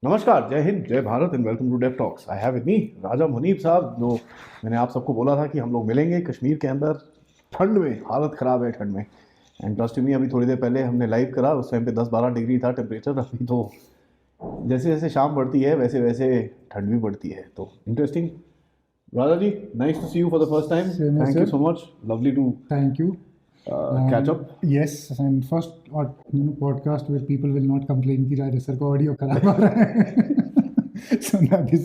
नमस्कार, जय हिंद, जय Bharat and welcome to Dev talks. I have with me Raja Muneeb साहब। जो मैंने आप सबको बोला था कि हम लोग मिलेंगे कश्मीर के अंदर ठंड में। हालत ख़राब है ठंड में। एंड ट्रस्ट मी, अभी थोड़ी देर पहले हमने लाइव करा, उस टाइम पे 10-12 डिग्री था टेम्परेचर। अभी तो जैसे जैसे शाम बढ़ती है वैसे वैसे ठंड भी बढ़ती है। तो interesting. Raja ji, nice to see you for the first time. Same as thank you sir. So much, lovely to Thank you. Catch up. Yes, and first podcast where people will not complain कि राजा sir का audio खराब आ रहा है. So that is.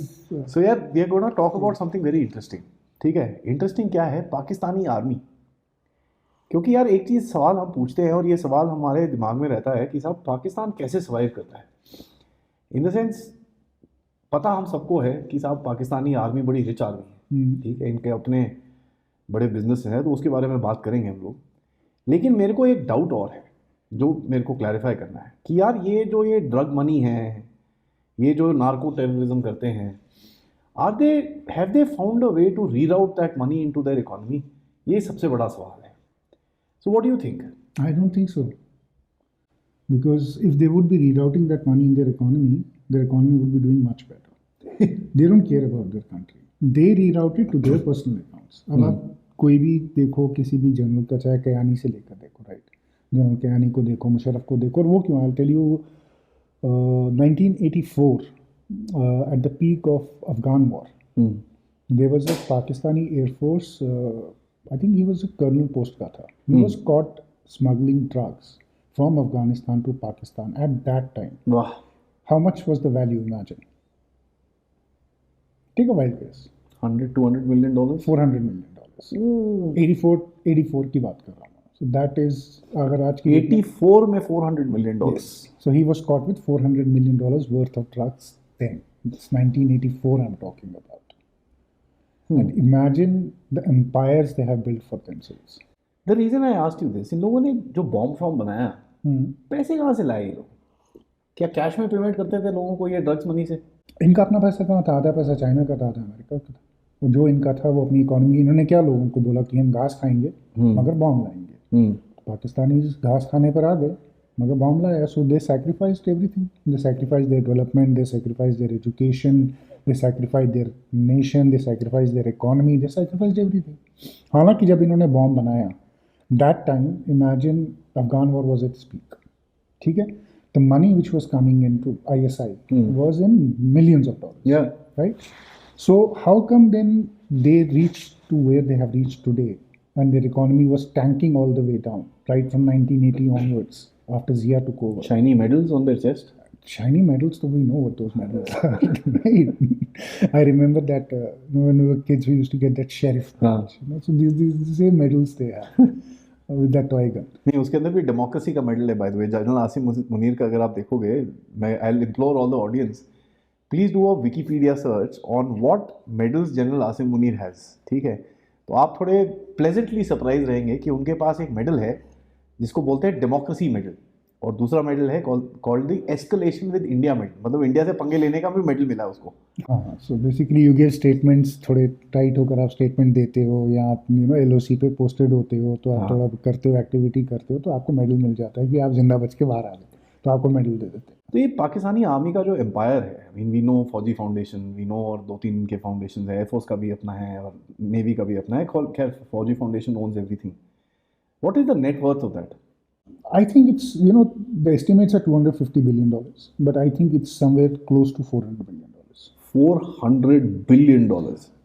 So यार, we are gonna talk about something very interesting. ठीक है, interesting क्या है? पाकिस्तानी आर्मी। क्योंकि यार एक चीज़ सवाल हम पूछते हैं और ये सवाल हमारे दिमाग में रहता है कि साहब पाकिस्तान कैसे सर्वाइव करता है। इन द सेंस, पता हम सबको है कि साहब पाकिस्तानी आर्मी बड़ी रिच आर्मी है। ठीक है, इनके अपने बड़े बिजनेस हैं, तो उसके बारे में बात करेंगे हम लोग। लेकिन मेरे को एक डाउट और है जो मेरे को क्लैरिफाई करना है कि यार ये ड्रग मनी है, ये जो नार्को टेररिज्म करते हैं, are they have they found a way to reroute that money into their economy? ये सबसे बड़ा सवाल है। So what do you think? I don't think so. Because if they would be rerouting that money in their economy would be doing much better. They don't care about their country. They reroute it to their personal accounts. अब आप कोई भी देखो, किसी भी general का, चाहे कयानी से लेकर देखो, राइट? जनरल कयानी को देखो, मुशर्रफ को देखो, और वो क्यों? I'll tell you, 1984, at the peak of Afghan war, there was a Pakistani Air Force, I think he was a colonel post ka tha. He was caught smuggling drugs from Afghanistan to Pakistan at that time. वाह, How much was the value? Imagine. Take a wild guess. $100-200 million? $400 million. 84 की बात कर रहा हूँ. So that is, अगर आज की 84 में $400 million? Yes. So he was caught with $400 million worth of drugs then. It's 1984 I'm talking about. And imagine the empires they have built for themselves. The reason I asked you this, इन लोगों ने जो bomb form बनाया, पैसे कहाँ से लाए ये लोग? क्या कैश में पेमेंट करते थे लोगों को ये ड्रग्स मनी से? इनका अपना पैसा कहाँ था? आधा पैसा चाइना का था, आधा अमेरिका का था. वो जो इनका था वो अपनी इकोनॉमी, इन्होंने क्या लोगों को बोला कि हम घास खाएंगे मगर बॉम्ब लाएंगे. पाकिस्तानी घास खाने पर आ गए मगर बॉम्ब लाया. So they sacrificed everything. They sacrifice their development, they sacrifice their education, they sacrifice their nation, they sacrifice their economy, they sacrifice everything. हालांकि जब इन्होंने बॉम्ब बनाया, that time imagine Afghan war was at speak. ठीक है, the money which was coming into ISI was in millions of dollars. Yeah. Right? So how come then they reached to where they have reached today and their economy was tanking all the way down, right from 1980 onwards after Zia took over? Shiny medals on their chest? Shiny medals, so we know what those medals are, right? I remember that when we were kids, we used to get that sheriff badge. You know? So these the same medals they have with that toy gun. नहीं, उसके अंदर भी democracy का medal है by the way. General Asim Munir का अगर आप देखोगे, मैं I will implore all the audience, please do a Wikipedia search on what medals general Asim Munir has. ठीक है, तो आप थोड़े प्लेजेंटली सरप्राइज रहेंगे कि उनके पास एक मेडल है जिसको बोलते हैं डेमोक्रेसी मेडल, और दूसरा मेडल है called the escalation with India medal. मतलब इंडिया से पंगे लेने का भी मेडल मिला उसको। हाँ, so basically you give statements, थोड़े टाइट होकर आप स्टेटमेंट देते हो या आप LOC पे पोस्टेड होते हो, तो आप थोड़ा करते हो, एक्टिविटी करते हो, तो आपको मेडल मिल जाता है कि आप जिंदा बच के बाहर आ गए, तो आपको मेडल दे देते हैं. तो ये पाकिस्तानी आर्मी का जो एम्पायर है, आई मीन वी नो फौजी फाउंडेशन, वी नो, और 2-3 इनके फाउंडेशन है, एयरफोर्स का भी अपना है और नेवी का भी अपना है। खैर, Fauji foundation owns everything. What is the net worth of that? I think it's, the estimates are $250 billion, but I think it's somewhere close to $400 billion. $400 billion.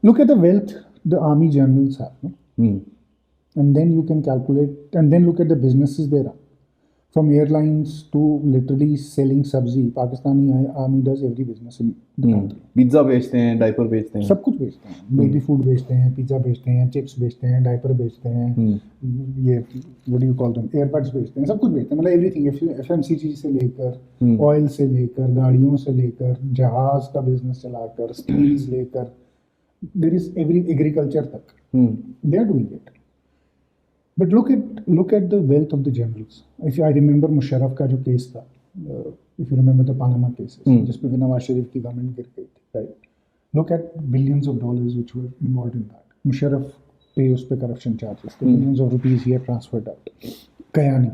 Look at the wealth the army generals have, no? And then you can calculate, and then look at the businesses they run. From airlines to literally selling sabzi, Pakistani army does every business in the country. Pizza बेचते हैं, diaper बेचते हैं, सब कुछ बेचते हैं. Baby food बेचते हैं, पिज्ज़ा बेचते हैं, चिप्स बेचते हैं, डायपर बेचते हैं, ये what do you call them, airbuds बेचते हैं, सब कुछ बेचते हैं. मतलब एवरीथिंग, FMCG से लेकर, ऑयल से लेकर, गाड़ियों से लेकर, जहाज का बिजनेस चलाकर, स्टील्स लेकर, देयर इज एवरी एग्रीकल्चर तक, they are doing it. But look at the wealth of the generals. If I remember Musharraf का जो केस था, if you remember the Panama cases, जिस पे नवाज शरीफ की गवर्नमेंट गिर गई थी, right? Look at billions of dollars which were involved in that. Musharraf पे उस पे corruption charges, the billions of rupees he had transferred out. Kayani,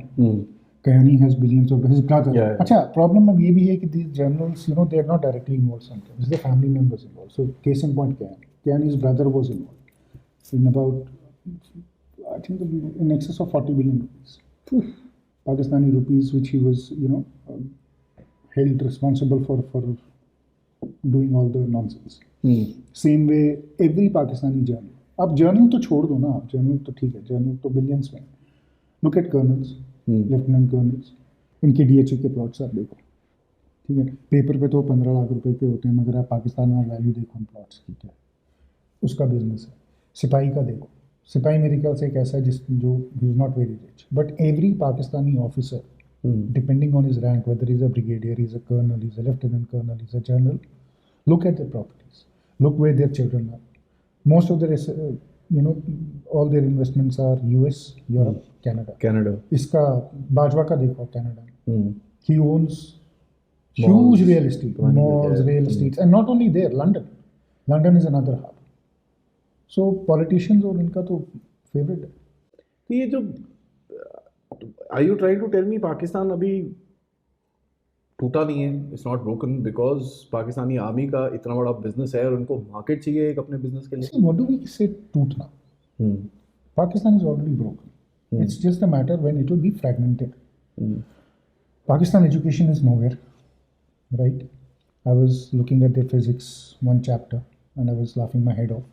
Kayani has billions of his brother. Yeah. अच्छा problem अब ये भी है कि these generals, you know, they are not directly involved sometimes. Their family members involved. So case in point, Kayani's brother was involved in about, I think, in excess of 40 billion rupees. Pakistani rupees, which he was, you know, held responsible for doing all the nonsense. Same way every Pakistani journal. अब journal तो छोड़ दो ना, journal तो ठीक है, journal तो billions में. Look at colonels, lieutenant colonel's, इनके डीएचए के प्लॉट्स आप देखो, ठीक है. पेपर पे तो 15 लाख रुपए के होते हैं, मगर आप पाकिस्तान में वैल्यू देखो उन प्लॉट्स की क्या है, उसका बिजनेस है. सिपाही का देखो, सिपाही मेरे ख्याल से एक ऐसा है जो is not very rich, but every Pakistani officer, depending on his rank, whether is a brigadier, is a colonel, is a lieutenant colonel, is a general, look at their properties, look where their children are. Most of their, you know, all their investments are US, Europe, Canada. इसका बाजवा का देखो Canada, he owns huge real estate, malls, real estates, and not only there, London is another hub. So politicians और इनका तो favourite है. तो ये जो are you trying to tell me Pakistan अभी टूटा नहीं है, it's not broken, because Pakistani army का इतना बड़ा बिजनेस है और उनको मार्केट चाहिए एक अपने बिजनेस के लिए. See, what do we say टूटना? Pakistan is already broken. It's just a matter when it will be fragmented. Pakistan education is nowhere, right? I was looking at their physics one chapter and I was laughing my head off.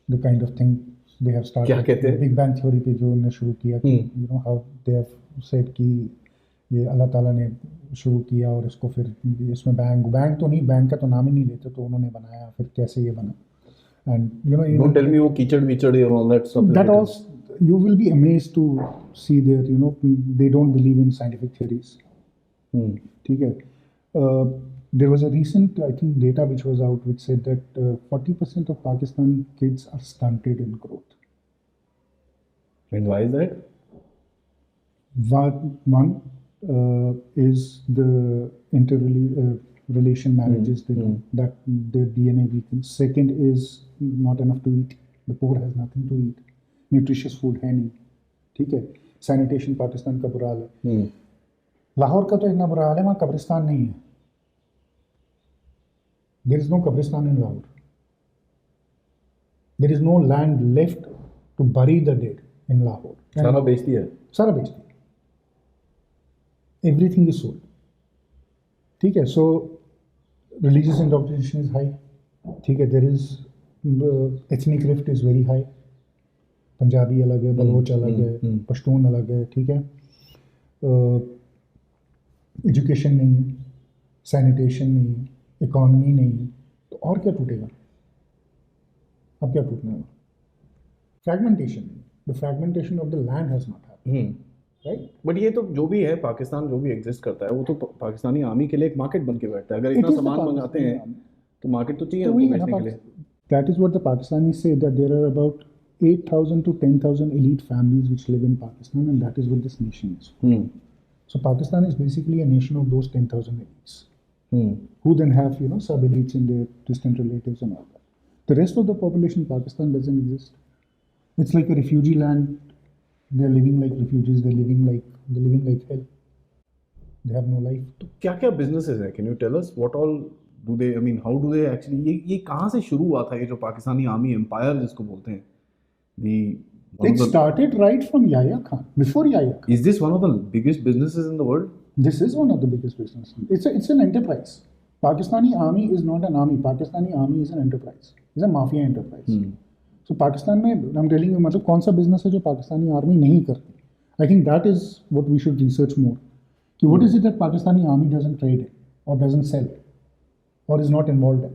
The kind of thing they have started. क्या कहते हैं? Big Bang Theory पे जो उन्होंने शुरू किया कि you know how they have said कि ये अल्लाह ताला ने शुरू किया और इसको फिर इसमें बैंक तो नहीं, बैंक का तो नाम ही नहीं लेते, तो उन्होंने बनाया, फिर कैसे ये बना. And you know, don't tell me वो कीचड़ विचड़ and all that stuff. That also, you will be amazed to see there, you know, they don't believe in scientific theories. ठीक है. There was a recent, I think, data which was out which said that 40% of Pakistani kids are stunted in growth. And why is that? One is the interrelation marriages, that their DNA weakens. Second is not enough to eat. The poor has nothing to eat. Nutritious food है नहीं, ठीक है. Sanitation Pakistan का बुरा हाल है. लाहौर का तो इतना बुरा हाल है, वहाँ कब्रिस्तान नहीं है. There is no कब्रिस्तान in Lahore. There is no land left to bury the dead in Lahore. सारा बेच दिया है. सारा बेच दिया. Everything is sold. ठीक है. So religious indoctrination is high. ठीक है. There is ethnic rift is very high. Punjabi अलग है, बलोच अलग है, पश्तून अलग है, ठीक है. एजुकेशन नहीं है, सैनिटेशन नहीं है, इकोनॉमी नहीं है, तो और क्या टूटेगा? अब क्या टूटने वाला? Fragmentation. The fragmentation of the land has not happened. Right. But ये तो जो भी है, पाकिस्तान जो भी एग्जिस्ट करता है, वो तो पाकिस्तानी आर्मी के लिए एक मार्केट बन के बैठता है. अगर इतना सामान मंगाते हैं तो मार्केट तो चाहिए उनको बेचने के लिए. That is what the Pakistanis say, that there are about 8,000 to 10,000 elite families which live in Pakistan, and that is what this nation is. So Pakistan is basically a nation of those 10,000 elites, who then have, you know, sub-elites in their distant relatives and all that. The rest of the population in Pakistan doesn't exist. It's like a refugee land. They're living like refugees. They're living like hell. They have no life. तो क्या-क्या businesses है? Can you tell us what all do they? I mean, how do they actually? ये कहाँ से शुरू हुआ था ये जो पाकिस्तानी आर्मी एम्पायर जिसको बोलते हैं? It started right from Yahya Khan. Before Yahya Khan. Is this one of the biggest businesses in the world? This is one of the biggest businesses. It's an enterprise. Pakistani army is not an army. Pakistani army is an enterprise. It's a mafia enterprise. So Pakistan में I'm telling you, मतलब कौन सा business है जो Pakistani army नहीं करती? I think that is what we should research more. कि what is it that Pakistani army doesn't trade in or doesn't sell or is not involved in?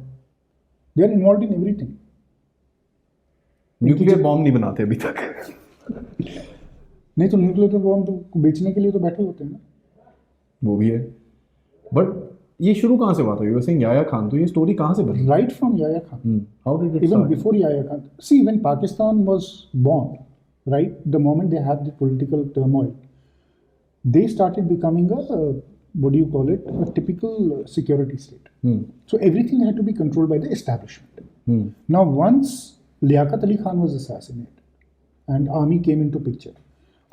They are involved in everything. Nuclear bomb नहीं बनाते अभी तक. नहीं तो nuclear bomb तो बेचने के लिए तो बैठे होते हैं ना. वो भी है. बट ये शुरू कहाँ से हुआ था? You were saying Yahya Khan, तो ये स्टोरी कहाँ से बनी? Right from Yahya Khan. How did it Even start? before Yahya Khan. See, when Pakistan was born, right, the moment they had the political turmoil, they started becoming what do you call it, a typical security state. So everything had to be controlled by the establishment. Now once Liaquat Ali Khan was assassinated and army came into picture,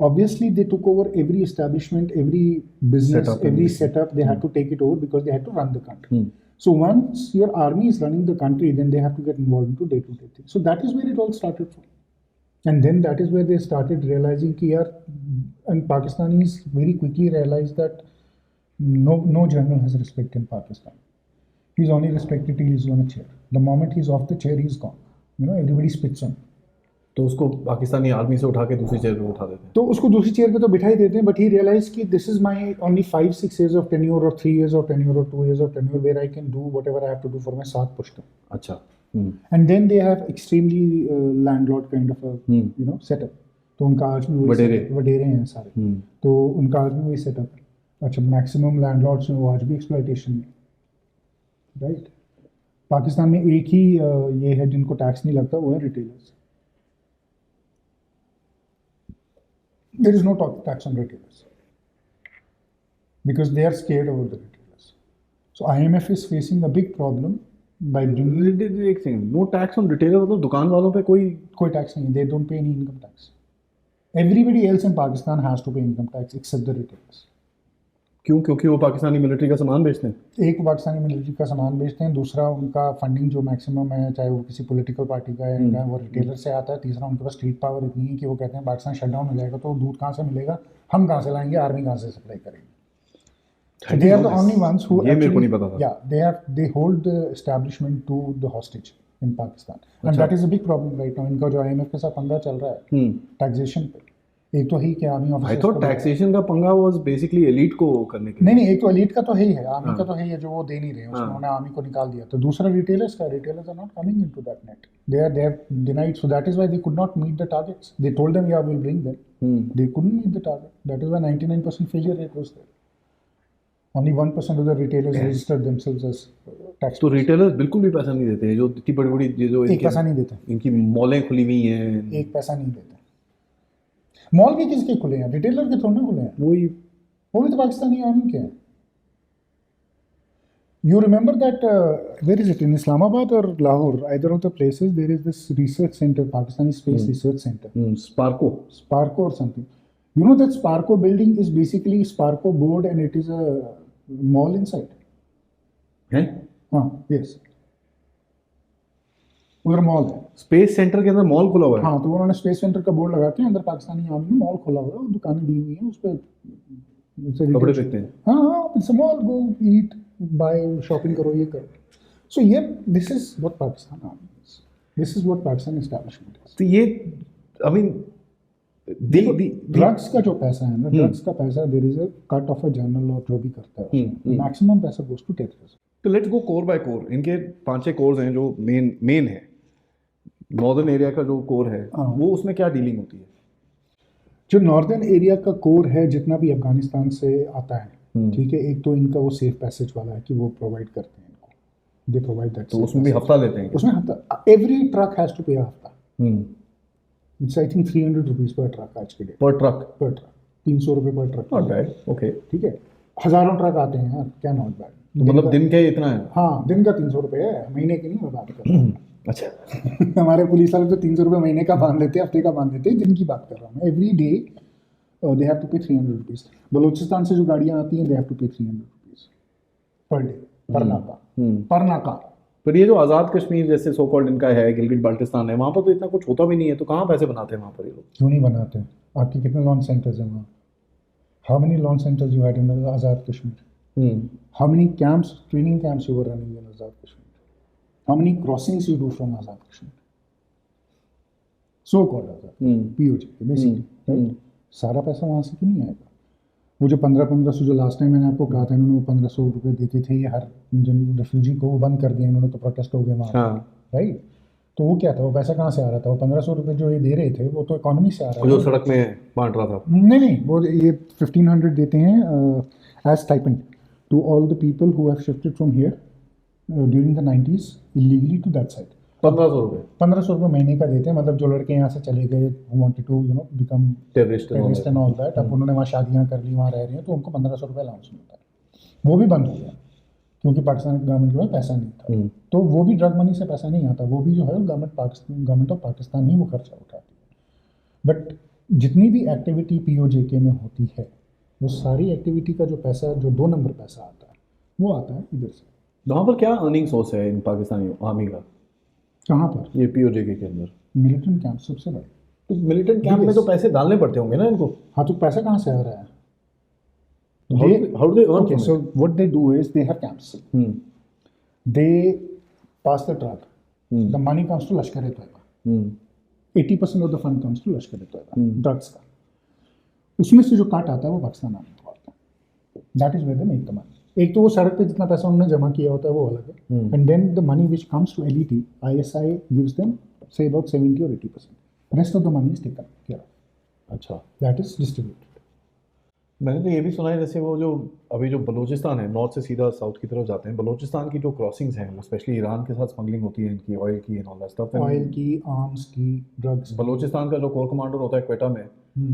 obviously they took over every establishment, every business, Setup and every everything. setup. They had to take it over because they had to run the country. So once your army is running the country, then they have to get involved into day-to-day things. So that is where it all started from. And then that is where they started realizing कि यार, and Pakistanis very quickly realized that no general has respect in Pakistan. He's only respected till he's on a chair. The moment he's off the chair, he's gone. You know, everybody spits on him. तो उसको Pakistani army से उठा के दूसरी chair पे उठा देते हैं। तो उसको दूसरी चेयर पे तो बिठा ही देते हैं, बट ही रियलाइज कि this is my only 5-6 years of tenure or 3 years of tenure or 2 years of tenure where I can do whatever I have to do for my 7 पुश्तों. अच्छा। And then they have extremely landlord kind of a you know setup. तो उनका आज भी वही वडेरे हैं सारे, तो उनका आज भी वही सेटअप है. अच्छा, मैक्सिमम लैंडलॉर्ड्स हैं वो आज भी एक्सप्लॉयटेशन में, राइट. पाकिस्तान में एक ही ये है जिनको टैक्स नहीं लगता, वो है retailers. There is no tax on retailers because they are scared over the retailers. So IMF is facing a big problem by bringing. एक second, no tax on retailer मतलब दुकान वालों पे कोई tax नहीं. They don't pay any income tax. Everybody else in Pakistan has to pay income tax except the retailers. क्यों? क्योंकि वो पाकिस्तानी मिलिट्री का सामान बेचते हैं. एक पाकिस्तानी मिलिट्री का सामान बेचते हैं, दूसरा उनका फंडिंग जो मैक्सिमम है, चाहे वो किसी पॉलिटिकल पार्टी का है या वो रिटेलर से आता है, तीसरा उनके पास स्ट्रीट पावर इतनी है कि वो कहते हैं पाकिस्तान शट डाउन हो जाएगा तो दूध कहाँ से मिलेगा, हम कहाँ से लाएंगे, आर्मी कहाँ से सप्लाई करेगी. They are the only ones who ये मेरे को नहीं पता था. Yeah, they hold the establishment to the hostage in Pakistan, and that is a big problem right now. इनका जो IMF के साथ पंगा चल रहा है टैक्सेशन पे, एक तो ही कि army officers. I thought taxation का पंगा वाज बेसिकली एलीट को करने के लिए. नहीं, एक तो एलीट का तो है ही है, आर्मी का तो है ही है जो वो दे नहीं रहे हैं, उन्होंने आर्मी को निकाल दिया. तो दूसरा रिटेलर्स का, retailers are not coming into that net. they have denied, so that is why they could not meet the targets. They told them yeah we'll bring them. They couldn't meet the target. That is why 99% failure rate was there. Only 1% of the retailers registered themselves as tax. तो retailers बिल्कुल भी पैसा नहीं देते, जो इतनी बड़ी बड़ी जो एक पैसा नहीं देते, इनकी मॉलें खुली हुई हैं, एक पैसा नहीं देते. मॉल भी किसके खुले हैं? रिटेलर के थोड़े खुले हैं. वो भी तो पाकिस्तानी आर्मी के हैं. You remember that where is it, in Islamabad or Lahore, either of the places there is this research center, Pakistani Space Research Center, Sparco or something. You know that Sparco building is basically Sparco board and it is a mall inside. हैं? हाँ, yes. उधर mall है. Space centre के अंदर mall खुला हुआ है. हाँ, तो उन्होंने स्पेस सेंटर का बोर्ड लगा के अंदर पाकिस्तानी आर्मी ने मॉल खोला हुआ है, दुकानें दी हुई हैं, उस पर कपड़े बिकते हैं. हाँ, it's a mall, go eat, buy, shopping करो, ये करो. सो ये this is what Pakistan army is, this is what Pakistan establishment is. तो ये आई मीन ड्रग्स का जो पैसा है ना, ड्रग्स का पैसा, there is a cut of a general और जो भी करता है, मैक्सिमम पैसा गोस टू टेररिज्म. तो let's go corps by corps. इनके 5-6 कोर्स हैं जो मेन है. नॉर्दर्न एरिया का जो कोर है वो उसमें क्या डीलिंग होती है? जो नॉर्दर्न एरिया का कोर है, जितना भी अफगानिस्तान से आता है, ठीक है, एक तो इनका वो सेफ पैसेज वाला है कि वो प्रोवाइड करते हैं इनको, दे प्रोवाइड दैट. तो उसमें भी हफ्ता लेते हैं? उसमें हफ्ता, एवरी ट्रक हैज टू पे हफ्ता. It's I think 300 rupees per truck आज के डेट. पर ट्रक 300 रुपये पर ट्रक. Not bad. ओके, ठीक है. हजारों ट्रक आते हैं यार, क्या नॉट बैड. तो मतलब दिन का इतना है? हाँ, दिन का 300 रुपये है, महीने की नहीं मैं बात कर रहा हूँ. अच्छा. हमारे पुलिस वाले तो 300 रुपये महीने का बांध लेते हैं, हफ्ते का बांध लेते हैं, दिन की बात कर रहा हूँ. Every day they have to pay 300 rupees. Balochistan से जो गाड़ियाँ आती हैं, they have to pay 300 rupees per day, पर नाका. पर ये जो आज़ाद कश्मीर जैसे सो कॉल्ड इनका है, गिलगिट बाल्टिस्तान है, वहाँ पर तो इतना कुछ होता भी नहीं है, तो कहाँ पैसे बनाते हैं वहाँ पर ये लोग? क्यों नहीं बनाते? आपके कितने लॉन्च सेंटर्स हैं वहाँ? How many launch centers you had in Azad Kashmir? How many camps, training camps you were running in Azad Kashmir? How many crossings you do from Azad Kashmir? So called Azad, POJ, basically, right? सारा पैसा वहाँ से क्यों नहीं आएगा? वो जो 1500 जो लास्ट टाइम मैंने आपको कहा था, इन्होंने वो 1500 रुपये देते थे, ये हर रेफ्यूजी को वो बंद कर दिया इन्होंने, तो प्रोटेस्ट हो गया वहाँ, राइट? तो वो क्या था, वो पैसा कहाँ से आ रहा था? वो 1500 रुपये जो ये दे रहे थे, वो तो इकोनॉमी से आ रहा था, जो सड़क में बांट रहा था. नहीं, वो ये 1500 देते हैं as stipend to all the people who have shifted from here during the 90s illegally to that side. 1500 रुपये महीने का देते हैं, मतलब जो लड़के यहाँ से चले गए, who wanted to become terrorist and all that, अब उन्होंने वहाँ शादियाँ कर ली, वहाँ रह रहे हैं, तो उनको 1500 रुपये अलाउंस मिलता है. वो भी बंद हो गया क्योंकि पाकिस्तान गवर्नमेंट के पास पैसा नहीं था. तो वो भी ड्रग मनी से पैसा नहीं आता, वो भी जो है गवर्नमेंट ऑफ पाकिस्तान ही वो खर्चा उठाती है. बट जितनी भी एक्टिविटी पीओजेके में होती है, वो सारी एक्टिविटी का जो पैसा, जो 2 नंबर पैसा आता है, वो आता है इधर से। वहाँ पर क्या अर्निंग सोर्स है इन पाकिस्तानी आर्मी का, कहाँ पर? ये पीओजेके के अंदर? मिलिटेंट कैंप सबसे बड़ा। तो मिलिटेंट कैंप में तो पैसे डालने पड़ते होंगे ना इनको? हाँ, तो पैसा कहाँ से आ रहा है? How do they earn Okay, from so what they do is they have camps. Hmm. They pass the drug. Hmm. The money comes to Lashkar-e-Toiba. Hmm. 80% of the fund comes to Lashkar-e-Toiba. Drugs का। उसमें से जो काट आता है वो Pakistan army को आता है। That is where they make the money. एक तो वो सड़क पे जितना पैसा उन्होंने जमा किया होता है वो अलग है। And then the money which comes to LET, ISI gives them say about 70 or 80%. Rest of the money is taken care of. अच्छा, That is distributed. मैंने तो ये भी सुना है जैसे वो जो अभी जो बलूचिस्तान है, नॉर्थ से सीधा साउथ की तरफ जाते हैं, बलूचिस्तान की जो क्रॉसिंग्स हैं वो स्पेशली ईरान के साथ स्मगलिंग होती है इनकी, ऑयल की and all that stuff. Oil की, आर्म्स की, ड्रग्स। बलूचिस्तान का जो कोर कमांडर होता है क्वेटा में,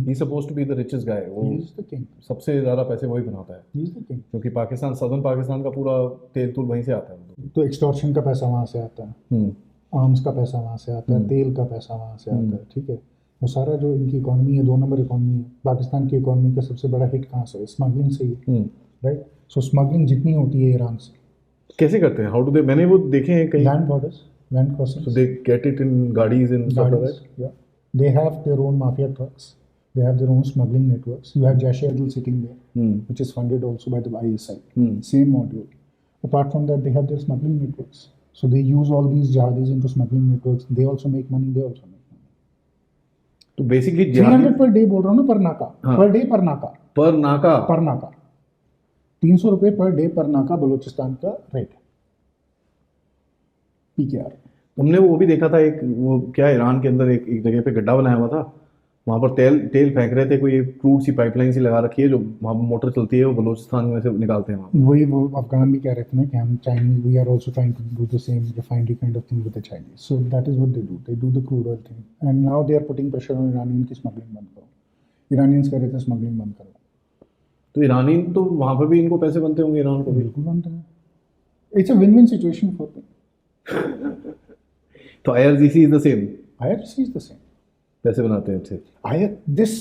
he suppose to be the richest guy, वो He is the king. सबसे ज़्यादा पैसे वही बनाता है, He is the king. क्योंकि पाकिस्तान, सदर्न पाकिस्तान का पूरा तेल तूल वहीं से आता है। तो एक्सटॉर्शन का पैसा वहाँ से आता है, आर्म्स का पैसा वहाँ से आता है, तेल का पैसा वहाँ से आता है, ठीक है। वो सारा जो इनकी इकोनॉमी है, 2 नंबर इकोनॉमी है। पाकिस्तान की इकोनॉमी का सबसे बड़ा हिट कहाँ से है? स्मगलिंग से ही, राइट। सो स्मगलिंग जितनी होती है ईरान से, कैसे करते हैं? How do they? मैंने वो देखे हैं कहीं, land borders, land crossing, so they get it in गाड़ीज इन स्टफ लाइक दैट। या they have their own mafia trucks, they have their own smuggling networks. You have Jaish-e-Adil sitting there, which is funded also by the ISI. Same module. Apart from that, they have their smuggling networks. So they use all these jihadis into smuggling networks. They also make money. They also make money. तो basically 300 per day बोल रहा हूँ ना, पर नाका, per day per नाका, पर नाका 300 रुपये पर डे पर नाका बलूचिस्तान का रेट है। PKR। हमने वो भी देखा था, एक वो क्या ईरान के अंदर एक जगह पे गड्ढा बनाया हुआ था, वहाँ पर तेल फेंक रहे थे, कोई क्रूड सी पाइपलाइन सी लगा रखी है जो वहाँ मोटर चलती है, वो बलूचिस्तान में से निकालते हैं वहाँ। वही वो अफगान भी कह रहे थे ना कि हम Chinese, we are also trying to do the same refinery kind of thing with the Chinese. So that is what they do the crude oil thing and now they are putting pressure on Iranian की smuggling बंद करो। Iranians कह रहे थे smuggling बंद करो, तो ईरानी तो वहाँ पर भी इनको पैसे बनते होंगे, ईरान को भी। बिल्कुल बनते हैं। It's a win win situation for them. तो IRGC is the same, IRGC is the same, पैसे बनाते हैं अच्छे। This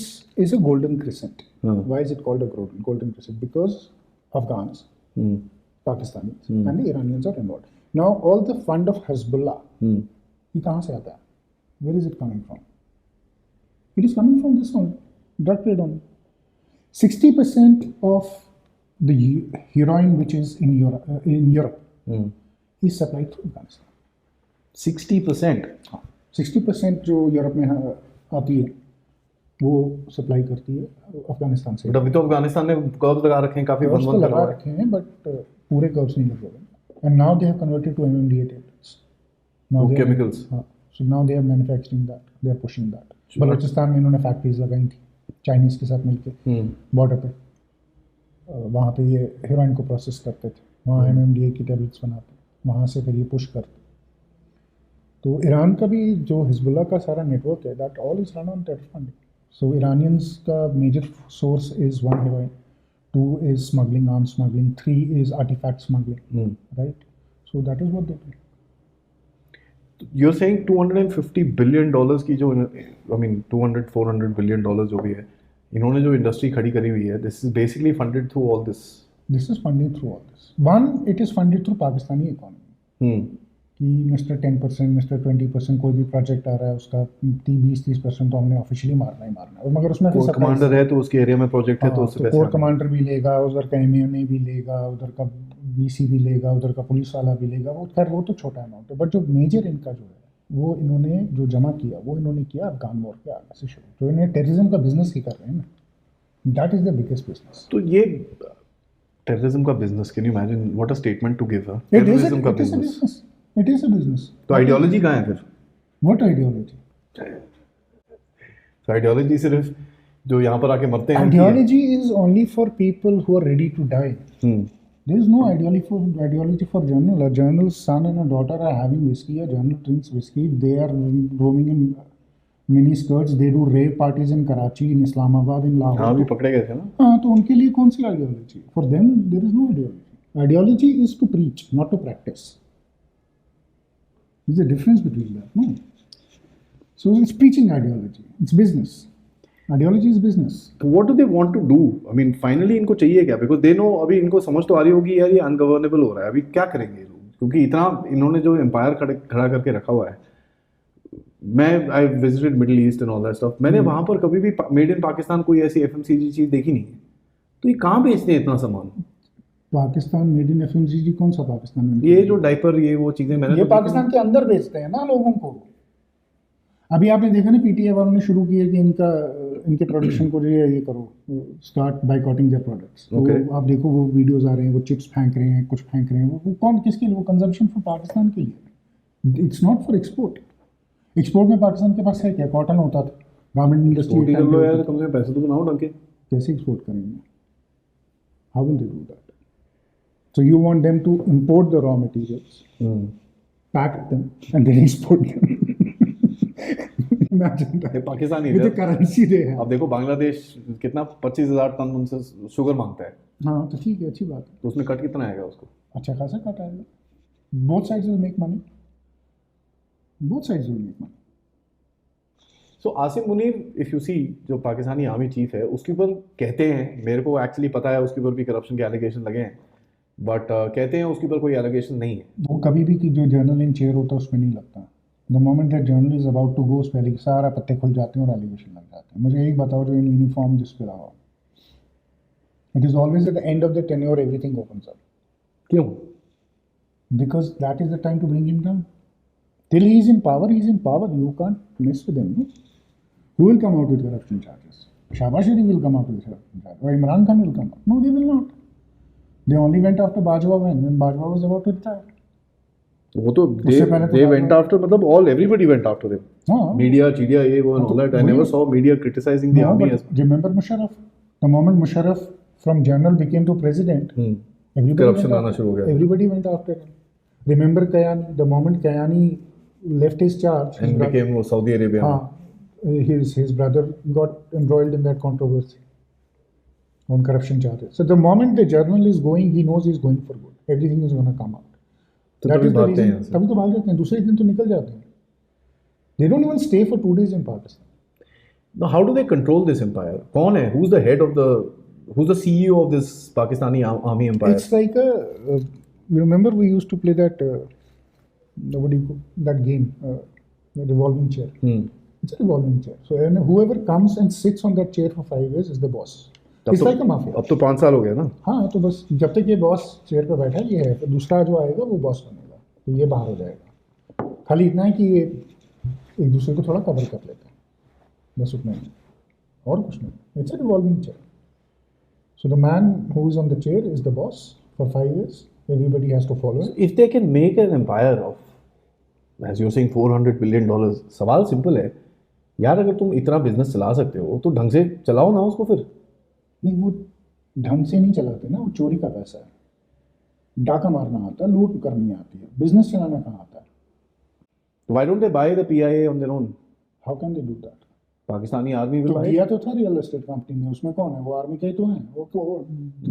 is a golden crescent. Why is it called a golden crescent? Because Afghans, Pakistanis, and the Iranians are involved. Now, all the fund of Hezbollah, ये कहाँ से आता है? Where is it coming from? It is coming from this one, drug trade only. 60% of the heroin which is in Europe is supplied through Afghanistan. 60%? हाँ, 60% जो Europe में आती है वो सप्लाई करती है अफगानिस्तान से। बट अभी तो अफगानिस्तान ने कर्व्स लगा रखे हैं, काफी कर्व्स तो लगा रखे हैं, बट पूरे कर्व्स नहीं लगे हुए। And now they have converted to MMDA tablets. Now they chemicals. So now they are manufacturing that. They are pushing that. Balochistan में इन्होंने फैक्ट्रीज लगाई थी चाइनीज के साथ मिलके बॉर्डर पे, वहाँ पे ये हेरोइन को प्रोसेस करते थे, वहाँ MMDA की टेबलेट्स बनाते, वहाँ से फिर ये पुश करते। तो ईरान का भी जो हिजबुल्ला का सारा नेटवर्क है, that all is run on terror funding. So Iranians का major source is 1 heroin, 2 is smuggling, arm smuggling, 3 is artifact smuggling, right. So that is what they do. You are saying $250 billion की जो, I mean 200-400 billion dollar जो भी है, इन्होंने जो industry खड़ी करी हुई है, this is basically funded through all this. This is funded through all this. One, it is funded through Pakistani economy कि मिस्टर 10%, मिस्टर 20%, कोई भी प्रोजेक्ट आ रहा है उसका 20-30% तो हमने ऑफिशियली मारना ही मारना है। और मगर उसमें कोर कमांडर है तो उसके एरिया में प्रोजेक्ट है तो उससे पैसे कोर कमांडर भी लेगा, उधर का MNA भी लेगा, उधर का BC भी लेगा, उधर का पुलिस वाला भी लेगा। वो खैर वो तो छोटा अमाउंट है, बट जो मेजर इनका जो है वो इन्होंने जो जमा किया वो इन्होंने किया अफगान वॉर के आगे से शुरू। तो इन्हें टेररिज्म का बिजनेस ही कर रहे हैं ना, that is the biggest business. तो ये टेररिज्म का business, can you imagine what a statement to give. Terrorism का business, it is a business. तो आइडियोलॉजी कहाँ है फिर? What ideology? तो आइडियोलॉजी सिर्फ जो यहाँ पर आके मरते हैं, ideology is only for people who are ready to die. There is no ideology for journal. A journal's son and a daughter are having whiskey. A journal drinks whiskey. They are roaming in mini skirts. They do rave parties in Karachi, in Islamabad, in Lahore. हाँ भी पकड़े गए थे ना। हाँ, तो उनके लिए कौन सी ideology? For them there is no ideology. Ideology is to preach, not to practice. There's a difference between that, no? So it's preaching ideology. It's business. Ideology is business. What do they want to do? I mean finally इनको चाहिए क्या? Because they know, अभी इनको समझ तो आ रही होगी यार ये अनगवर्नेबल हो रहा है, अभी क्या करेंगे ये लोग? क्योंकि इतना इन्होंने जो एम्पायर खड़ा करके रखा हुआ है. मैं I visited middle east and all that stuff, मैंने वहां पर कभी भी मेड इन पाकिस्तान कोई ऐसी एफएमसीजी चीज देखी नहीं है. तो ये कहाँ बेचते हैं इतना सामान? पाकिस्तान मेड इन एफएमसीजी कौन सा पाकिस्तान में? ये जो डायपर ये वो चीजें मैंने ये तो देखी पाकिस्तान के अंदर बेचते हैं ना लोगों को. अभी आपने देखा ना पीटीआई वालों ने शुरू किया कि इनके प्रोडक्शन को जो है ये करो, स्टार्ट बाइकॉटिंग देयर प्रोडक्ट्स. Okay. तो आप देखो वो वीडियोस आ रहे हैं, वो चिप्स फेंक रहे हैं, कुछ फेंक रहे हैं. वो कौन किसके लिए? वो कंजम्पशन फॉर पाकिस्तान के लिए. It's not for export. Export में पाकिस्तान के पास है क्या? कॉटन होता था, गारमेंट इंडस्ट्री. छोटी कर लो यार, कम से कम पैसे तो बनाओ ढंग के. कैसे एक्सपोर्ट करेंगे? How will they do that? So you want them to import the raw materials, pack them, and then export them. Imagine that. ये पाकिस्तानी With है. the currency they have. अब देखो बांग्लादेश कितना 25,000 टन उनसे शुगर मांगता है, हाँ तो ठीक है, अच्छी बात है. तो उसमें कट कितना आएगा उसको? अच्छा खासा कट आएगा. Both sides will make money. Both sides will make money. So Asim Munir, if you see, जो पाकिस्तानी आर्मी चीफ है, उसके ऊपर कहते हैं, मेरे को एक्चुअली पता है उसके ऊपर भी करप्शन के एलिगेशन लगे हैं, बट कहते हैं उसके ऊपर कोई एलिगेशन नहीं है. वो कभी भी कि जो जर्नल इन चेयर होता है उसमें नहीं लगता. The moment that general is about to go, उस पहले सारा पत्ते खुल जाते हैं और एलिगेशन लग जाते हैं. मुझे एक बताओ जो इन यूनिफॉर्म जिस पे रहा, it is always at the end of the tenure everything opens up. क्यों? Because that is the time to bring him down. Till he is in power, he is in power. You can't mess with him. No? Who will come out with corruption charges? Shahbaz Sharif will come out with corruption charges. Or Imran Khan will come out. No, they will not. They only went after Bajwa when Bajwa was about to retire. वो तो उससे पहले तो they went after, मतलब all everybody went after him. हाँ. Media, चीडिया, ये वो and all that. I never saw media criticizing the No, army but as remember Musharraf? The moment Musharraf from general became to president, everybody corruption went आना after- शुरू हो गया. Everybody went after him. Remember Kayani? The moment Kayani left his charge, his And brother- became वो Saudi Arabia में. his brother got embroiled in that controversy on corruption charges. So the moment the journal is going, he knows he's going for good. Everything is going to come out. तो That तभी is the भागते हैं reason. यहाँ से. तभी तो भाग जाते हैं. दूसरे दिन तो निकल जाते हैं. They don't even stay for 2 days in Pakistan. Now, how do they control this empire? कौन है? Who's the head of the? Who's the CEO of this Pakistani army empire? It's like a. You remember we used to play that. What do you call that game? The revolving chair. It's a revolving chair. So and whoever comes and sits on that chair for 5 years is the boss. It's like a mafia. अब तो 5 साल हो गया ना. हाँ तो बस जब तक ये बॉस चेयर पे बैठा है ये है, तो दूसरा जो आएगा वो बॉस बनेगा, तो ये बाहर हो जाएगा. खाली इतना है कि ये एक दूसरे को थोड़ा कवर कर लेते हैं, बस उतना ही, और कुछ नहीं. It's a revolving chair. So the man who is on the chair is the boss for 5 years. Everybody has to follow it. If they can make an empire of, as you're saying, $400 billion, सवाल simple है यार, अगर तुम इतना business चला सकते हो तो ढंग से चलाओ ना उसको फिर. नहीं, वो ढंग से नहीं चलाते ना, वो चोरी का पैसा है. डाका मारना आता है, लूट करनी आती है, बिजनेस चलाना कहाँ आता है? Why don't they buy the PIA on their own? How can they do that? Pakistani army तो will buy दिया तो था रियल एस्टेट कंपनी ने, उसमें कौन है? वो आर्मी के ही तो हैं. वो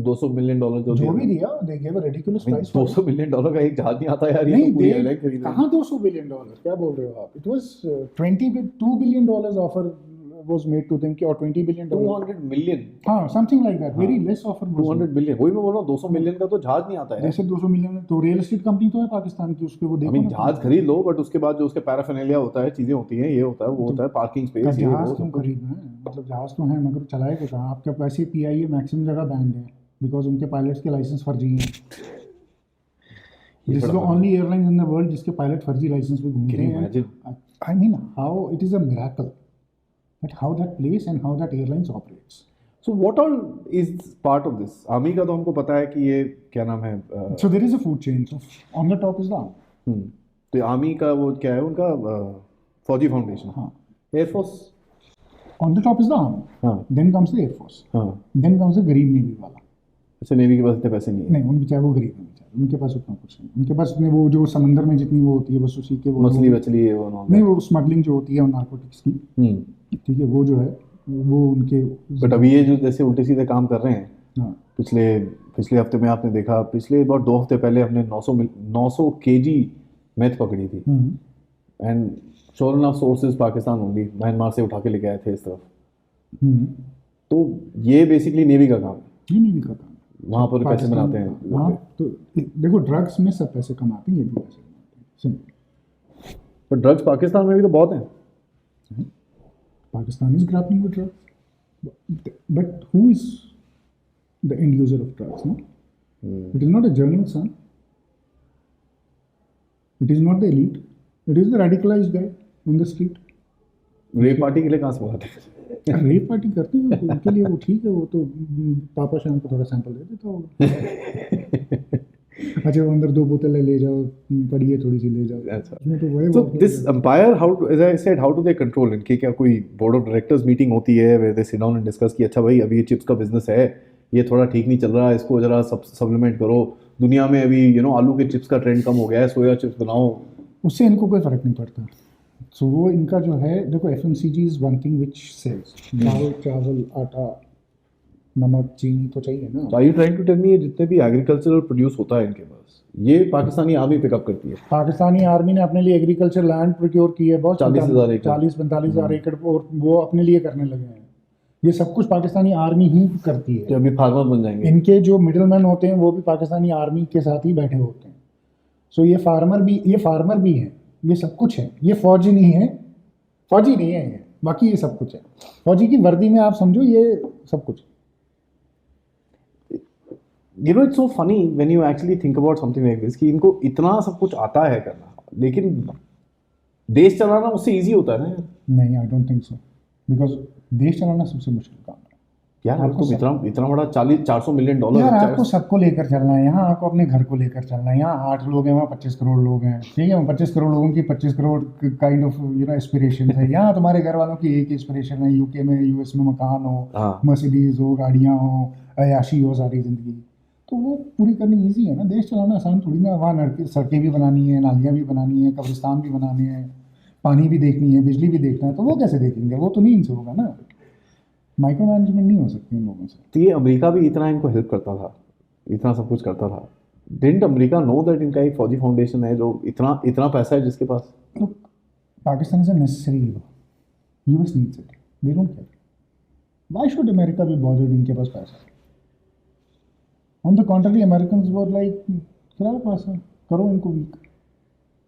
$200 million जो भी दिया, they give a ridiculous price. $200 million का एक जहाज नहीं आता यार, ये नहीं तो पूरी दे, एयरलाइन खरीद रही है. कहाँ $200 बिलियन? क्या बोल रहे हो आप? It was $2 billion offer was made to them, or $20 billion. 200 million. हाँ, something like that. Very less offer was 200 made. Billion, वही मैं बोल रहा हूँ. 200 मिलियन का तो जहाज नहीं आता है. जैसे 200 मिलियन तो रियल एस्टेट कंपनी तो है पाकिस्तान की, उस पे वो I देखो mean, ना. जहाज खरीद लो, बट उसके बाद जो उसके पैराफिनेलिया होता है, चीजें होती हैं, ये होता है, वो होता है, पार्किंग स्पेस, ये जहाज वो तुम सब कुछ. खरीदना है, मतलब जहाज तो है मगर चलाएगा कहाँ? आपके पास ही PIA मैक्सिमम जगह बैंड है, बिकॉज उनके पायलट्स के लाइसेंस फर्जी हैं. This is the only airline in the world जिसके पायलट फर्जी लाइसेंस पे घूमते Can you हैं. imagine? I mean, how it is a miracle that how that place and how that airlines operates. So what all is part of this? Army का तो हमको पता है कि ये क्या नाम है. So there is a food chain. So on the top is the army. तो आर्मी का वो क्या है उनका, फौजी फाउंडेशन. हाँ. Air force. On the top is the army. हाँ. Then comes the air force. हाँ. Then comes the गरीब नेवी वाला. अच्छा, नेवी के पास इतने पैसे नहीं है. नहीं, उन बेचारे वो गरीब हैं बेचारे, उनके पास उतना कुछ नहीं. उनके पास इतने वो जो समंदर में जितनी वो होती है बस उसी के वो मछली बचली है वो ना. नहीं, वो स्मगलिंग जो होती है नारकोटिक्स की, ठीक है, वो जो है वो उनके. बट अभी ये जो जैसे उल्टे सीधे काम कर रहे हैं, हाँ. पिछले हफ्ते में आपने देखा, पिछले about 2 हफ्ते पहले हमने 900 kg मेथ पकड़ी थी. And sure enough sources Pakistan only, Myanmar से उठा के लेके आए थे इस तरफ. तो ये बेसिकली नेवी का काम है, ये नहीं का काम है। वहाँ पर पैसे पाकिस्तान बनाते हैं। हाँ, तो देखो ड्रग्स में सब पैसे कमाते हैं, ये भी पैसे कमाते हैं, सिंपल। पर ड्रग्स पाकिस्तान में भी तो बहुत हैं। Pakistan is grappling with drugs, but who is the end user of drugs? No, it is not a journal, son. It is not the elite. It is the radicalized guy on the street. Rape party के लिए कहाँ से बुलाते हैं? Rape party करते हैं तो उनके लिए वो ठीक है, वो तो पापा शाम को थोड़ा सैंपल दे देता होगा। अच्छा, वो अंदर 2 बोतलें ले जाओ, पड़ी है थोड़ी सी ले जाओ। अच्छा। इसमें तो बड़े So this empire, how as I said, how do they control? इनकी क्या कोई बोर्ड ऑफ डायरेक्टर्स मीटिंग होती है where they sit down and discuss कि अच्छा भाई अभी ये चिप्स का बिजनेस है, ये थोड़ा ठीक नहीं चल रहा है, इसको जरा सप्लीमेंट करो, दुनिया में अभी आलू के चिप्स का ट्रेंड कम हो गया है, सोया चिप्स बनाओ। उससे इनको कोई फर्क नहीं पड़ता। सो वो इनका जो है, देखो FMCG is one thing which sells. दाल, चावल, आटा, नमक, चीनी तो चाहिए ना। So are you trying to tell me ये जितने भी एग्रीकल्चरल प्रोड्यूस होता है इनके पास, ये पाकिस्तानी आर्मी पिकअप करती है? पाकिस्तानी आर्मी ने अपने लिए एग्रीकल्चर लैंड प्रोक्योर की है बहुत, 40,000 एकड़। 40-45,000 एकड़, और वो अपने लिए करने लगे हैं। ये सब कुछ पाकिस्तानी आर्मी ही करती तो है। अभी फार्मर बन जाएंगे। इनके जो मिडिल मैन होते हैं वो भी पाकिस्तानी आर्मी के साथ ही बैठे होते हैं। सो ये फार्मर भी हैं, ये सब कुछ है। ये फौजी नहीं है ये, बाकी ये सब कुछ है। फौजी की वर्दी में आप समझो ये सब कुछ। It's so funny when you actually think about something like this कि इनको इतना सब कुछ आता है करना, लेकिन देश चलाना उससे इजी होता है ना यार। नहीं, I don't think so, because देश चलाना सबसे मुश्किल काम है यार। आपको इतना बड़ा 400 मिलियन डॉलर, यार, आपको सबको लेकर चलना है। यहाँ आपको अपने घर को लेकर चलना है। यहाँ 8 लोग हैं, वहाँ 25 करोड़ लोग हैं, ठीक है। 25 करोड़ लोगों की 25 करोड़ काइंड ऑफ एस्पिरेशन है। यहाँ तुम्हारे घर वालों की एक एस्पिरेशन है, यूके में, यूएस में मकान हो, मर्सिडीज हो, गाड़ियाँ हो, अयाशी हो सारी जिंदगी, तो वो पूरी करनी ईजी है ना। देश चलाना आसान थोड़ी ना। वहाँ सड़कें भी बनानी है, नालियाँ भी बनानी है, कब्रिस्तान भी बनाने हैं, पानी भी देखनी है, बिजली भी देखना है, तो वो कैसे देखेंगे? वो तो नहीं इनसे होगा ना। माइक्रो मैनेजमेंट नहीं हो सकती इन लोगों से। तो ये अमेरिका भी इतना इनको हेल्प करता था, इतना सब कुछ करता था। डिडंट अमेरिका नो दैट इनका एक फौजी फाउंडेशन है जो इतना पैसा है जिसके पास? तो Pakistan is a necessary hero, US needs it, they don't care. Why should America be bothered? इनके पास पैसा है। On the contrary, Americans were like, क्या पैसा, करो इनको weak,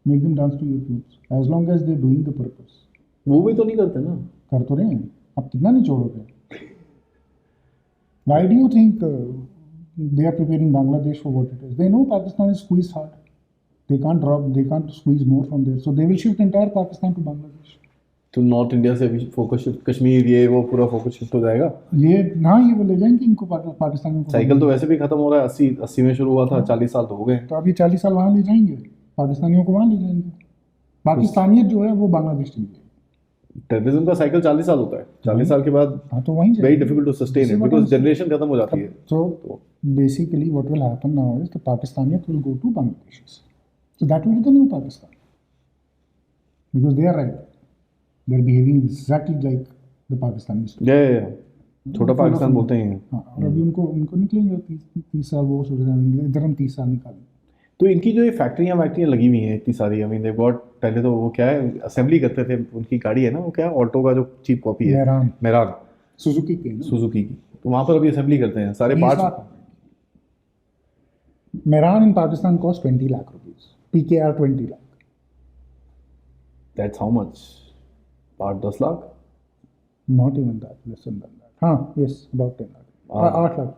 make them dance to your tunes, as long as they doing the purpose. वो भी तो नहीं करते ना। कर तो रहे हैं, अब कितना नहीं छोड़ोगे? Why do you think they are preparing Bangladesh for what it is? They know Pakistan is squeezed hard. They can't squeeze more from there. So they will shift entire Pakistan to Bangladesh. तो north India से भी focus shift, Kashmir ये वो पूरा focus shift हो जाएगा। ये ना, ये वो ले जाएंगे इनको पाकिस्तान में। साइकिल तो वैसे भी खत्म हो रहा है, 80 में शुरू हुआ था, 40 साल तो हो गए। तो अभी 40 साल वहाँ ले जाएंगे, पाकिस्तानियों को वहाँ ले जाएंगे। पाकिस्तानियत जो है वो बांग्लादेश चली जाएगी। टेररिज्म का साइकिल 40 साल होता है, 40 साल के बाद हाँ, तो वहीं very difficult to sustain it because generation खत्म हो जाती है। So basically what will happen now is the Pakistaniyat will go to Bangladesh. So that will be the new Pakistan. Because they are right. They are behaving exactly like the Pakistanis do. या छोटा पाकिस्तान बोलते हैं। हाँ, और अभी उनको निकलेंगे 30 साल, वो सोच रहे हैं इधर हम 30 साल निकालें। तो इनकी जो ये फैक्ट्रियाँ लगी हुई हैं इतनी सारी, आई मीन दे गॉट, पहले तो वो क्या है असेंबली करते थे, उनकी गाड़ी है ना वो क्या ऑल्टो का जो चीप कॉपी है, मेरान सुजुकी की तो वहाँ पर अभी असेंबली करते हैं सारे parts. Mehran in Pakistan cost 20 lakh rupees, PKR 20 lakh. That's how much? Part 10 lakh? Not even that, less than that. हाँ, yes, about 10 lakh, 8 lakh.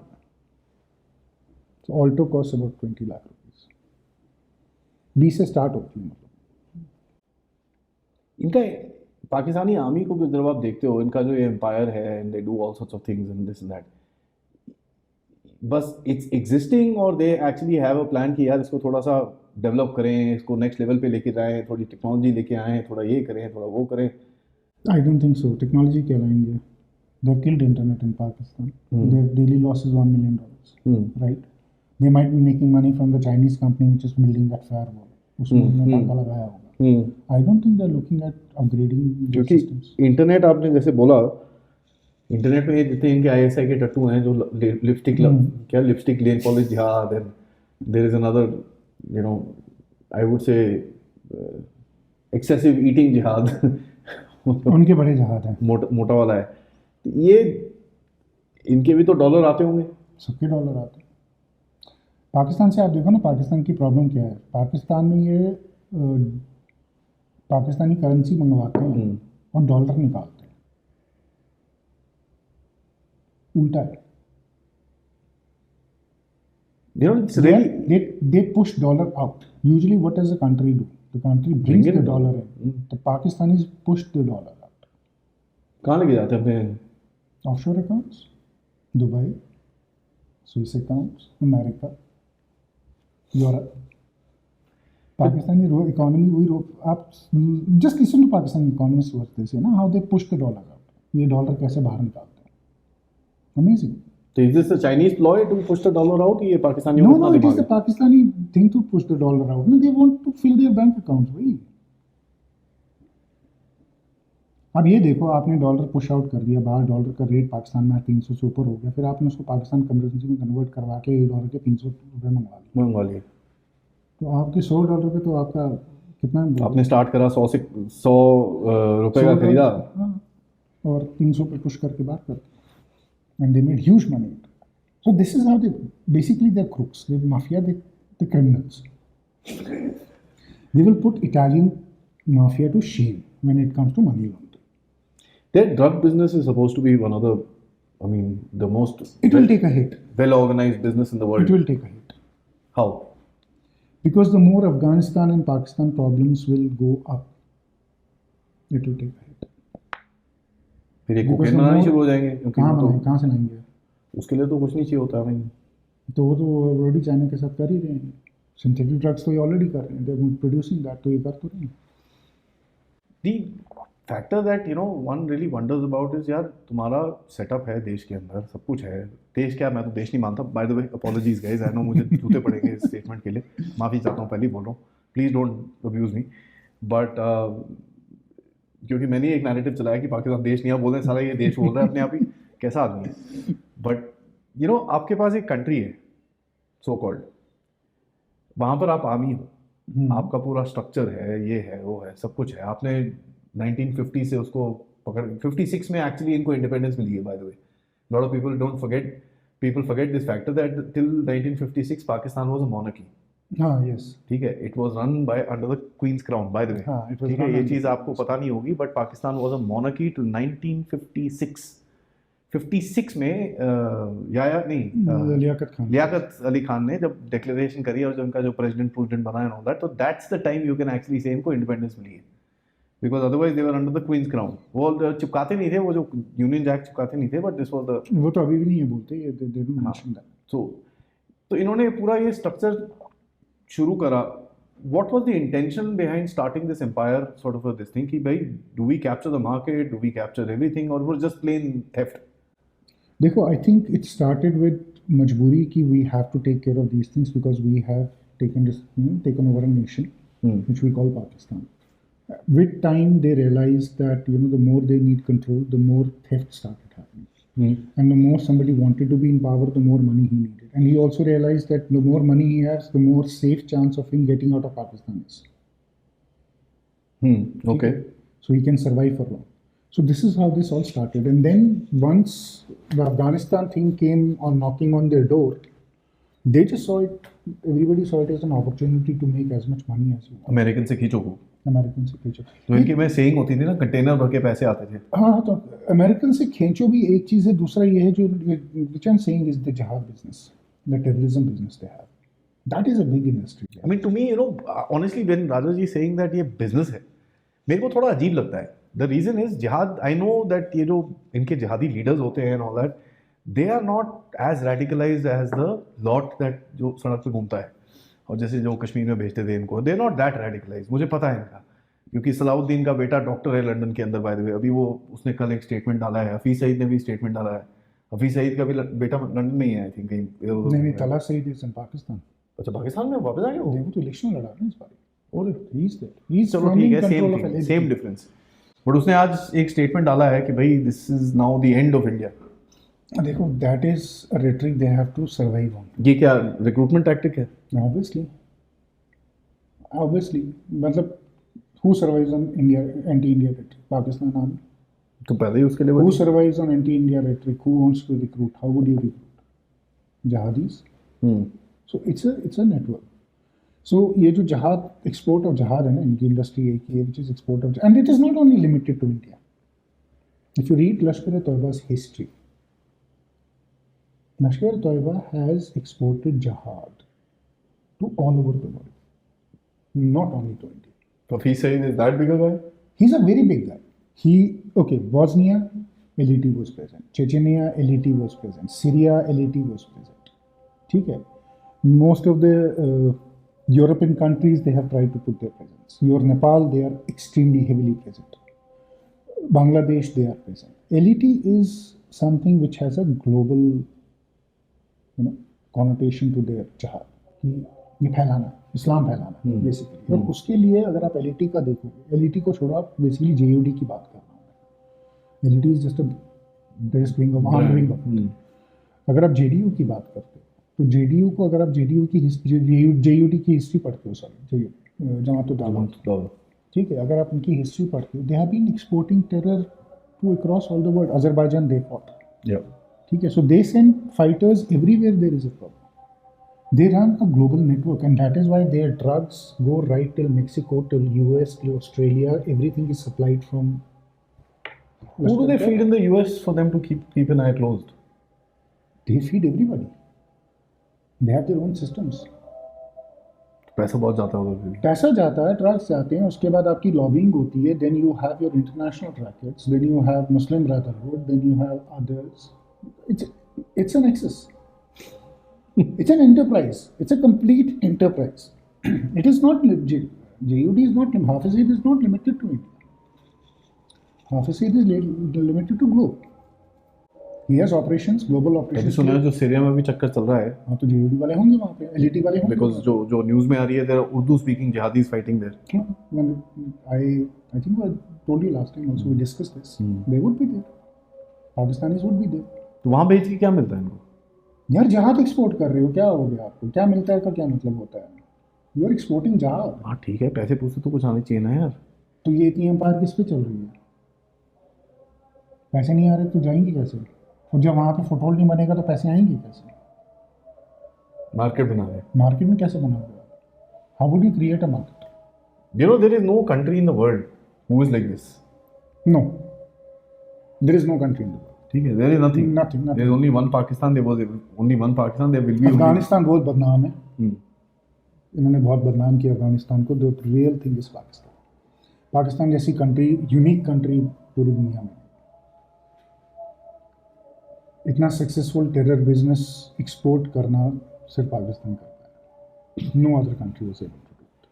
So Alto cost about 20 lakh rupees. 20 से स्टार्ट होती है। मतलब इनका पाकिस्तानी आर्मी को जब आप देखते हो, इनका जो ये एम्पायर है and they do all sorts of things and this and that, बस इट्स एग्जिस्टिंग और they actually have a plan कि यार इसको थोड़ा सा डेवलप करें, इसको नेक्स्ट लेवल पे लेके जाएं, थोड़ी टेक्नोलॉजी लेके आएँ, थोड़ा ये करें, थोड़ा वो करें। I don't think so. Technology क्या लाएंगे? They have killed internet in Pakistan. Their daily loss is $1 million, right? They might be making money from the Chinese company which is building that firewall. उसमें उन्होंने टाका लगाया होगा। I don't think they're looking at upgrading their systems. Internet आपने जैसे बोला, internet में जितने इनके ISI के टट्टू हैं जो लिपस्टिक लेन पॉलिश जिहाद, and there is another I would say excessive eating जिहाद। उनके बड़े जहाज हैं, मोटा वाला है। ये इनके भी तो डॉलर आते होंगे। सबके डॉलर आते हैं। पाकिस्तान से आप देखो ना, पाकिस्तान की प्रॉब्लम क्या है। पाकिस्तान में ये पाकिस्तानी करेंसी मंगवाते हैं और डॉलर निकालते हैं, उल्टा है। You know, it's really they push dollar out. Usually what does the country do? The country brings Bring the in dollar dollar. in. The Pakistanis push the dollar out. कहाँ लेके जाते हैं अपने? Offshore accounts, Dubai, Swiss accounts, America, Europe. Pakistani economy, आप just listen to Pakistani economists what they say, ना, how they push the dollar out. ये dollar कैसे बाहर निकालते हैं? Amazing. So is this a Chinese ploy to push the dollar out? ये पाकिस्तानियों No, का no, अपना it is दिमाग the है? Pakistani thing to push the dollar out. No, they want to fill their bank accounts, भाई। अब ये देखो, आपने डॉलर पुश आउट कर दिया बाहर, डॉलर का रेट पाकिस्तान में 300 से ऊपर हो गया, फिर आपने उसको पाकिस्तान करेंसी में कन्वर्ट करवा के $1 के 300 रुपये मंगवा लिए। मंगवा लिए। तो आपके $100 पे तो आपका कितना आपने स्टार्ट करा 100 रुपए का खरीदा, हाँ, और 300 पे पुश करके बात करते, and they made huge money. So this is how they basically they crooks, they mafia, they criminals. They will put Italian mafia to shame when it comes to money laundering. their drug business is supposed to be one of the, I mean, the most It will take a hit. well organized business in the world. It will take a hit. How? Because the more Afghanistan and Pakistan problems will go up, it will take a hit. फिर ये Because cocaine the बनानी more- शुरू हो जाएंगे, क्योंकि कहाँ वो बनाएंगे, तो कहाँ से लाएंगे? उसके लिए तो कुछ नहीं चाहिए होता हमें। तो वो तो ऑलरेडी चाइना के साथ कर ही रहे हैं। सिंथेटिक ड्रग्स तो ये ऑलरेडी कर रहे हैं, दे आर प्रोड्यूसिंग दैट, तो ये कर तो रहे हैं। The factor that one really wonders about is यार तुम्हारा सेटअप है देश के अंदर, सब कुछ है। देश क्या, मैं तो देश नहीं मानता, bye the way apologies guys, I know मुझे जूते पड़ेंगे इस स्टेटमेंट के लिए, माफ़ी चाहता हूँ, पहले ही बोल रहा हूँ, please don't abuse me. But क्योंकि मैंने एक नैरेटिव चलाया कि पाकिस्तान देश नहीं है, बोल रहे हैं साला ये देश बोल रहा है अपने आप ही, कैसा आदमी है। बट आपके पास एक कंट्री है सो कॉल्ड, वहाँ पर आप आर्मी हो, आपका पूरा स्ट्रक्चर है, ये है वो है, सब कुछ है। आपने 1950 से उसको पकड़, 56 में एक्चुअली इनको इंडिपेंडेंस मिली है, by the way. Lot of people forget this factor that till 1956 Pakistan was a monarchy. हाँ, यस, ठीक है, it was run by under the queen's crown, by the way. हाँ, it was ठीक है, run ये under चीज़ the आपको पता नहीं होगी, but Pakistan was a monarchy till 1956। 56 में लियाकत अली खान ने जब डिक्लेरेशन करी और जो उनका जो प्रेसिडेंट बना एंड ऑल दैट, तो that's the time you can actually say इनको इंडिपेंडेंस मिली है, because otherwise they were under the queen's crown. वो चिपकाते नहीं थे, वो जो यूनियन जैक चिपकाते नहीं थे, बट दिस वाज द, वो तो अभी भी नहीं है बोलते, ये दे डोंट मेंशन दैट। तो इन्होंने पूरा ये स्ट्रक्चर शुरू करा। What was the intention behind starting this empire sort of this thing कि भाई do we capture the market, do we capture everything, or was just plain theft? देखो, I think it started with मजबूरी कि we have to take care of these things because we have taken over a nation which we call Pakistan. With time, they realized that the more they need control, the more theft started happening, and the more somebody wanted to be in power, the more money he needed. And he also realized that the more money he has, the more safe chance of him getting out of Pakistan is. Okay. So he can survive for long. So this is how this all started. And then once the Afghanistan thing came on knocking on their door, they just saw it. Everybody saw it as an opportunity to make as much money as you want. American से खींचो को, American से खींचो, तो इनकी में saying होती थी ना, कंटेनर भर के पैसे आते थे। हाँ, तो अमेरिकन से खींचो भी एक चीज़ है, दूसरा ये है जो which I'm saying is the jihad business, the terrorism business they have. That is a big industry. I mean, to me, honestly, when Raja ji saying that ये business है, मेरे को थोड़ा अजीब लगता है। The reason is jihad. I know that ये जो इनके जिहादी leaders होते हैं and all that, they are not as radicalized as the lot that जो सड़क पे घूमता है, और जैसे जो कश्मीर में भेजते थे इनको, they are not that radicalized। मुझे पता है इनका, क्योंकि सलाउद्दीन का बेटा डॉक्टर है लंदन के अंदर, बाय द वे। अभी वो उसने कल एक स्टेटमेंट डाला है, हफीज़ सईद ने भी स्टेटमेंट डाला है। हफीज़ सईद का भी बेटा लंदन में ही है, आई थिंक कहीं। नहीं, तला सईद इज इन पाकिस्तान। अच्छा, पाकिस्तान में वापस आ गए वो? वो तो इलेक्शन लड़ा ना इस बार। और he is there, he is चलो ठीक है, सेम डिफरेंस। बट उसने आज एक स्टेटमेंट डाला है कि भाई this is now the end of India. देखो, that is a rhetoric they have to survive on. ये क्या रिक्रूटमेंट टैक्टिक है? ऑब्वियसली मतलब who survives on India, anti India rhetoric? Pakistan army. तो पहले ही उसके लिए Who survives on anti-India rhetoric? Who wants to recruit? How would you recruit? Jihadis. So it's a network. So ये जो जहाद एक्सपोर्ट ऑफ जहाद है ना, इनकी इंडस्ट्री एक ही है which is export of, and it is not only limited to India. If you read Lashkar-e-Toiba's history, Lashkar-e-Toiba has exported jihad to all over the world, not only to India. तो he's saying is that big a guy? He's a very big guy. Bosnia, LET was present. Chechnya, LET was present. Syria, LET was present. ठीक है. Most of the European countries, they have tried to put their presence. Your Nepal, they are extremely heavily present. Bangladesh, they are present. LET is something which has a global, connotation to their jihad. ये फैलाना, इस्लाम फैलाना basically. और उसके लिए अगर आप LET का देखोगे, एलईटी को छोड़ो, आप बेसिकली जेयूडी की बात कर रहा हूँ। LET is just a best wing of arm wing of. अगर आप जेडीयू की बात करते हो, तो जेडीयू को अगर आप जेडीयू की जेयूडी की हिस्ट्री पढ़ते हो, जमात-उद-दावा, ठीक है, अगर आप उनकी हिस्ट्री पढ़ते हो, they have been exporting terror to across all the world. Azerbaijan they fought, ठीक है, so they send fighters everywhere there is a problem. They run a global network, and that is why their drugs go right till Mexico, till US, till Australia. Everything is supplied from. Who do they feed in the US for them to keep an eye closed? They feed everybody. They have their own systems. पैसा बहुत जाता है उधर भी। पैसा जाता है, drugs जाते हैं, उसके बाद आपकी लॉबिंग होती है, then you have your international rackets, then you have Muslim Brotherhood, then you have others. It's an excess. It's an enterprise. It's a complete enterprise. It is not JUD is not Hafiz Saeed is not limited to India. Hafiz Saeed is limited to globe. He has operations, global operations. मैंने सुना है जो Syria में भी चक्कर चल रहा है। हाँ, तो JUD वाले होंगे वहाँ पे, LET वाले होंगे। Because जो न्यूज़ में आ रही है, there are Urdu speaking jihadis fighting there. I think I told you last time also we discussed this. They would be there. Pakistanis would be there. तो वहाँ बेच के क्या मिलता है इनको? यार जहाज एक्सपोर्ट कर रहे हो, क्या हो गया आपको? क्या मिलता है का क्या मतलब होता है? यू आर एक्सपोर्टिंग जहाज। हाँ ठीक है, पैसे पूछते तो कुछ आने चाहिए ना यार। तो ये इतनी एम्पायर किस पे चल रही है? पैसे नहीं आ रहे तो जाएंगे कैसे? और जब वहाँ पे फुटहोल्ड नहीं बनेगा तो पैसे आएंगे कैसे? मार्केट बना रहे। मार्केट में कैसे बनाओगे? How would you create a market? You know, there is no country in the world who is like this. No, there is no country in the world. ठीक है, there is nothing. Nothing. There is only one Pakistan. There was only one Pakistan. There will be. Afghanistan बहुत बदनाम है। इन्होंने बहुत बदनाम किया अफगानिस्तान को। The real thing is Pakistan. Pakistan जैसी कंट्री, यूनिक कंट्री पूरी दुनिया में। इतना सक्सेसफुल टेरर बिजनेस एक्सपोर्ट करना सिर्फ पाकिस्तान करता है। No other country was able to do it.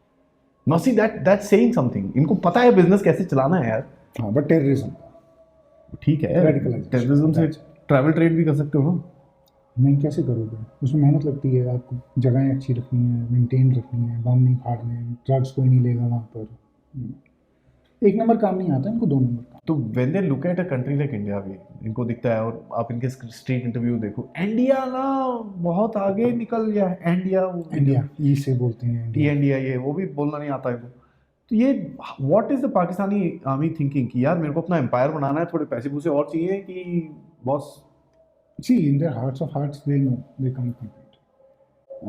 Now see that's saying something. इनको पता है बिजनेस कैसे चलाना है यार। हाँ, बट टेररिज्म ठीक है, टेररिज्म से ट्रैवल ट्रेड भी कर सकते हो ना। नहीं, कैसे करोगे? उसमें मेहनत लगती है, आपको जगहें अच्छी रखनी है, मेंटेन रखनी है, बम नहीं फाड़ने, ड्रग्स कोई नहीं लेगा वहाँ पर। एक नंबर काम नहीं आता इनको, दो नंबर काम। तो when they look at a country like India भी इनको दिखता है, और आप इनके स्ट्रीट इंटरव्यू देखो, इंडिया ना बहुत आगे निकल गया है। इंडिया ई से बोलते हैं, इंडिया ये वो भी बोलना नहीं आता इनको। तो ये what is the Pakistani army thinking कि यार मेरे को अपना एम्पायर बनाना है, थोड़े पैसे पूसे और चाहिए कि boss? See, in their hearts of hearts, they know they can't compete.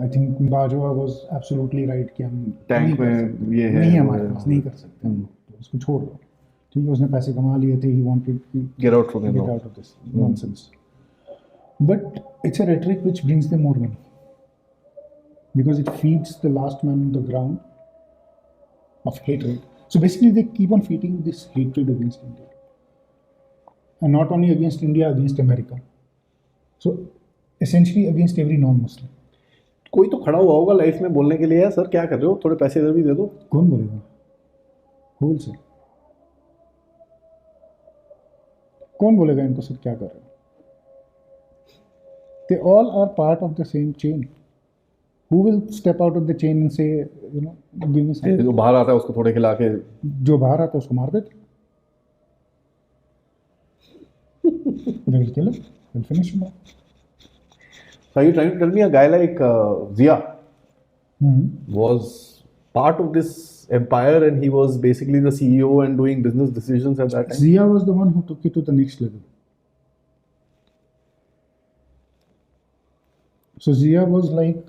I think Bajwa was absolutely right कि हम टैंक में ये है, नहीं हमारे पास नहीं कर सकते, तो उसको छोड़ दो। ठीक है, उसने पैसे कमा लिए थे, he wanted to get out of this nonsense. But it's a rhetoric which brings them more money because it feeds the last man on the ground of hatred. So basically they keep on feeding this hatred against India, and not only against India, against America. So essentially against every non-Muslim. कोई तो खड़ा हुआ होगा life में बोलने के लिए, यार सर क्या कर रहे हो, थोड़े पैसे इधर भी दे दो। कौन बोलेगा? होल से कौन बोलेगा इनको सर क्या कर रहे हो? They all are part of the same chain. Who will step out of the chain and say, you know, give me something? जो बाहर आता है उसको थोड़े खिला के, जो बाहर आता है उसको मार देते। They will kill him. They'll finish him off. So are you trying to tell me a guy like Zia was part of this empire and he was basically the CEO and doing business decisions at that time? Zia was the one who took it to the next level. So Zia was like,